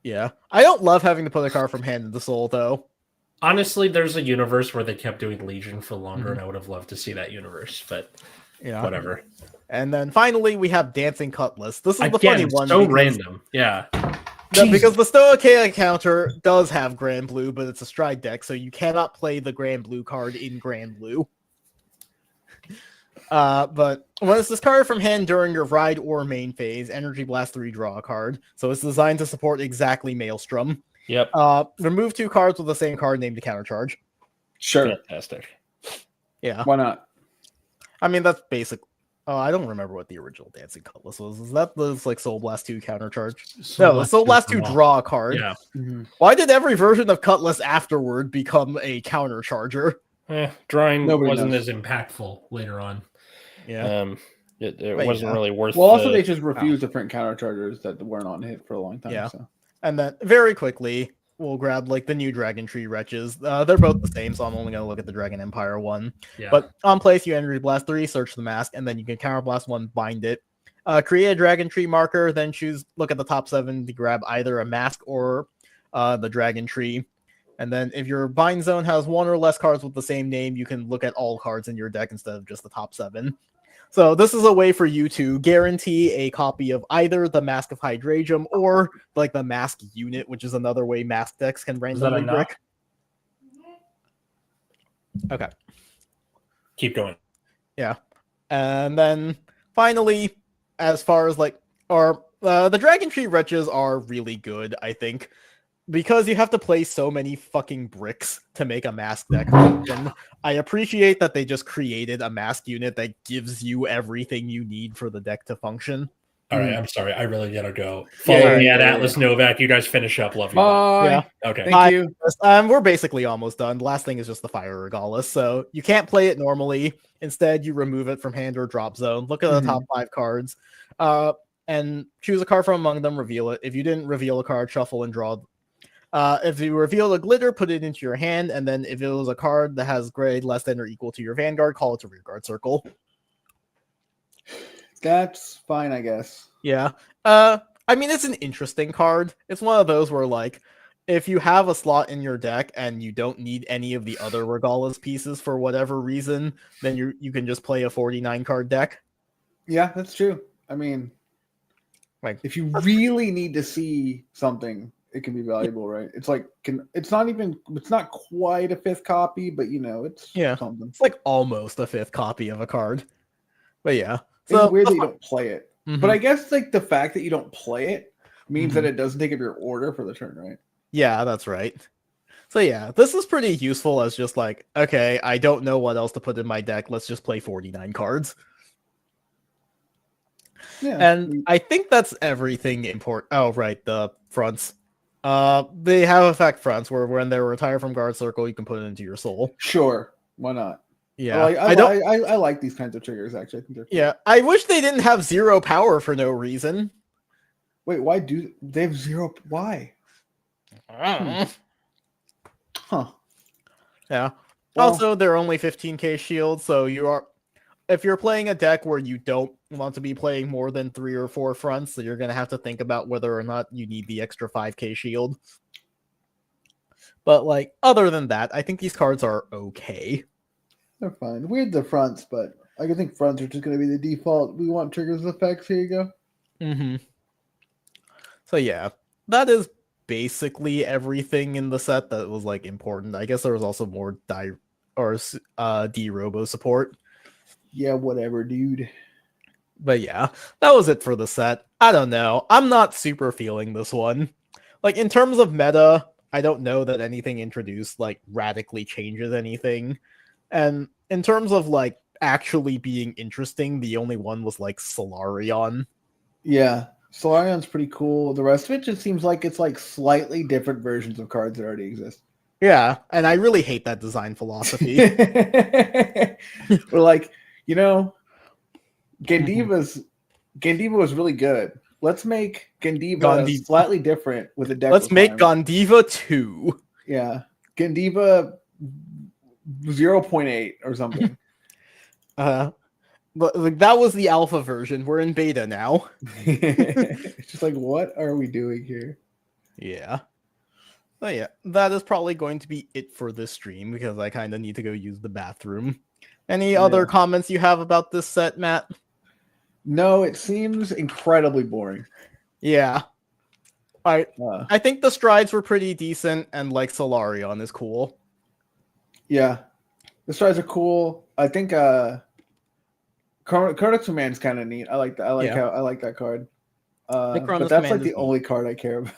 [SPEAKER 2] Yeah, I don't love having to put a card from hand into soul though.
[SPEAKER 1] Honestly, there's a universe where they kept doing Legion for longer, and I would have loved to see that universe, but whatever. And
[SPEAKER 2] then finally, we have Dancing Cutlass. This is the funny one.
[SPEAKER 1] So random, yeah.
[SPEAKER 2] Because the Stoic counter does have Grand Blue, but it's a Stride deck, so you cannot play the Grand Blue card in Grand Blue. But when it's discarded from hand during your ride or main phase, Energy Blast 3, draw a card. So it's designed to support exactly Maelstrom.
[SPEAKER 1] Yep.
[SPEAKER 2] Remove 2 cards with the same card named to countercharge.
[SPEAKER 3] Sure.
[SPEAKER 1] Fantastic.
[SPEAKER 2] Yeah.
[SPEAKER 3] Why not?
[SPEAKER 2] I mean, that's basic. Oh, I don't remember what the original Dancing Cutlass was. Is that the like Soul Blast 2 countercharge? No, Soul Blast 2 draw a card.
[SPEAKER 1] Yeah.
[SPEAKER 2] Why did every version of Cutlass afterward become a countercharger?
[SPEAKER 1] Drawing wasn't as impactful later on.
[SPEAKER 2] Yeah.
[SPEAKER 1] It wasn't really worth.
[SPEAKER 3] Well, also they just refused different counterchargers that weren't on hit for a long time.
[SPEAKER 2] Yeah.
[SPEAKER 3] So.
[SPEAKER 2] And then very quickly, we'll grab like the new Dragon Tree Wretches. They're both the same, so I'm only going to look at the Dragon Empire one.
[SPEAKER 1] Yeah.
[SPEAKER 2] But on place, you Energy Blast 3, search the mask, and then you can Counterblast 1, bind it. Create a Dragon Tree marker, then look at the top 7 to grab either a mask or the Dragon Tree. And then if your bind zone has 1 or less cards with the same name, you can look at all cards in your deck instead of just the top 7. So this is a way for you to guarantee a copy of either the Mask of Hydragium or like the Mask unit, which is another way Mask decks can randomly brick. Okay.
[SPEAKER 1] Keep going.
[SPEAKER 2] Yeah. And then finally, as far as like, the Dragon Tree Wretches are really good, I think. Because you have to play so many fucking bricks to make a mask deck function. I appreciate that they just created a mask unit that gives you everything you need for the deck to function.
[SPEAKER 1] All right, I'm sorry. I really gotta go. Follow me at Atlas Novak. You guys finish up. Love you.
[SPEAKER 3] Bye.
[SPEAKER 1] Yeah. Okay.
[SPEAKER 3] Thank you.
[SPEAKER 2] We're basically almost done. The last thing is just the Fire Regalis. So you can't play it normally. Instead, you remove it from hand or drop zone. Look at the top 5 cards. And choose a card from among them, reveal it. If you didn't reveal a card, shuffle and draw. If you reveal a glitter, put it into your hand, and then if it was a card that has grade less than or equal to your Vanguard, call it to rear guard circle.
[SPEAKER 3] That's fine, I guess.
[SPEAKER 2] Yeah. I mean, it's an interesting card. It's one of those where, like, if you have a slot in your deck and you don't need any of the other Regala's pieces for whatever reason, then you can just play a 49 card deck.
[SPEAKER 3] Yeah, that's true. I mean,
[SPEAKER 2] like
[SPEAKER 3] if you really need to see something, it can be valuable, right? It's like it's not quite a fifth copy, but it's something.
[SPEAKER 2] It's like almost a fifth copy of a card. But yeah.
[SPEAKER 3] So it's weird that you don't play it.
[SPEAKER 2] Mm-hmm.
[SPEAKER 3] But I guess like the fact that you don't play it means that it doesn't take up your order for the turn, right?
[SPEAKER 2] Yeah, that's right. So yeah, this is pretty useful as just like, okay, I don't know what else to put in my deck. Let's just play 49 cards. Yeah. And I think that's everything important. Oh, right, the fronts. They have effect fronts where when they retire from guard circle, you can put it into your soul.
[SPEAKER 3] Sure, why not?
[SPEAKER 2] Yeah,
[SPEAKER 3] I like these kinds of triggers actually. I think they're cool.
[SPEAKER 2] Yeah, I wish they didn't have 0 power for no reason.
[SPEAKER 3] Wait, why do they have 0? Why?
[SPEAKER 2] Huh. Yeah.
[SPEAKER 3] Well,
[SPEAKER 2] also, they're only 15k shield, so if you're playing a deck where you don't want to be playing more than 3 or 4 fronts, so you're going to have to think about whether or not you need the extra 5k shield. But like, other than that, I think these cards are okay.
[SPEAKER 3] They're fine. We had the fronts, but I think fronts are just going to be the default. We want triggers effects. Here you go.
[SPEAKER 2] Mm-hmm. So yeah, that is basically everything in the set that was like important. I guess there was also more D-Robo support.
[SPEAKER 3] Yeah, whatever, dude.
[SPEAKER 2] But yeah, that was it for the set. I don't know. I'm not super feeling this one. Like, in terms of meta, I don't know that anything introduced like radically changes anything. And in terms of like actually being interesting, the only one was like Solarion.
[SPEAKER 3] Yeah, Solarion's pretty cool. The rest of it just seems like it's like slightly different versions of cards that already exist.
[SPEAKER 2] Yeah, and I really hate that design philosophy.
[SPEAKER 3] We're like, Gandiva was really good. Let's make Gandiva slightly different with a deck.
[SPEAKER 2] Let's make Gandiva 2.
[SPEAKER 3] Yeah, Gandiva 0.8 or something.
[SPEAKER 2] But like, that was the alpha version. We're in beta now.
[SPEAKER 3] It's just like, what are we doing here?
[SPEAKER 2] Yeah. But yeah, that is probably going to be it for this stream because I kind of need to go use the bathroom. Any other comments you have about this set, Matt?
[SPEAKER 3] No, it seems incredibly boring.
[SPEAKER 2] Yeah. I think the strides were pretty decent, and like Solarion is cool.
[SPEAKER 3] Yeah. The strides are cool. I think Codex Command is kind of neat. I like that. I like that card. But that's like the only card I care about.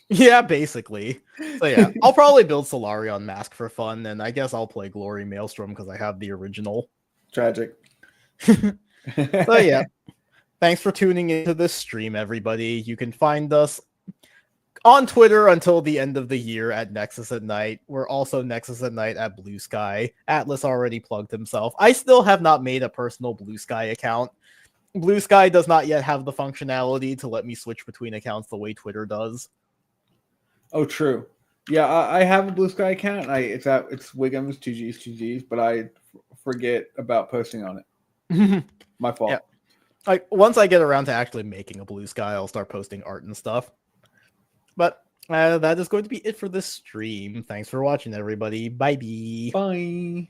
[SPEAKER 2] Yeah, basically. So yeah, I'll probably build Solarion Mask for fun, and I guess I'll play Glory Maelstrom because I have the original.
[SPEAKER 3] Tragic.
[SPEAKER 2] So yeah, thanks for tuning into this stream, everybody. You can find us on Twitter until the end of the year at Nexus at Night. We're also Nexus at Night at Blue Sky. Atlas already plugged himself. I still have not made a personal Blue Sky account. Blue Sky does not yet have the functionality to let me switch between accounts the way Twitter does.
[SPEAKER 3] Oh, true. Yeah, I have a Blue Sky account. It's Wiggums 2Gs, but I forget about posting on it. My fault.
[SPEAKER 2] Yeah. Like, once I get around to actually making a Blue Sky, I'll start posting art and stuff. But that is going to be it for this stream. Thanks for watching, everybody. Bye.
[SPEAKER 3] Bye.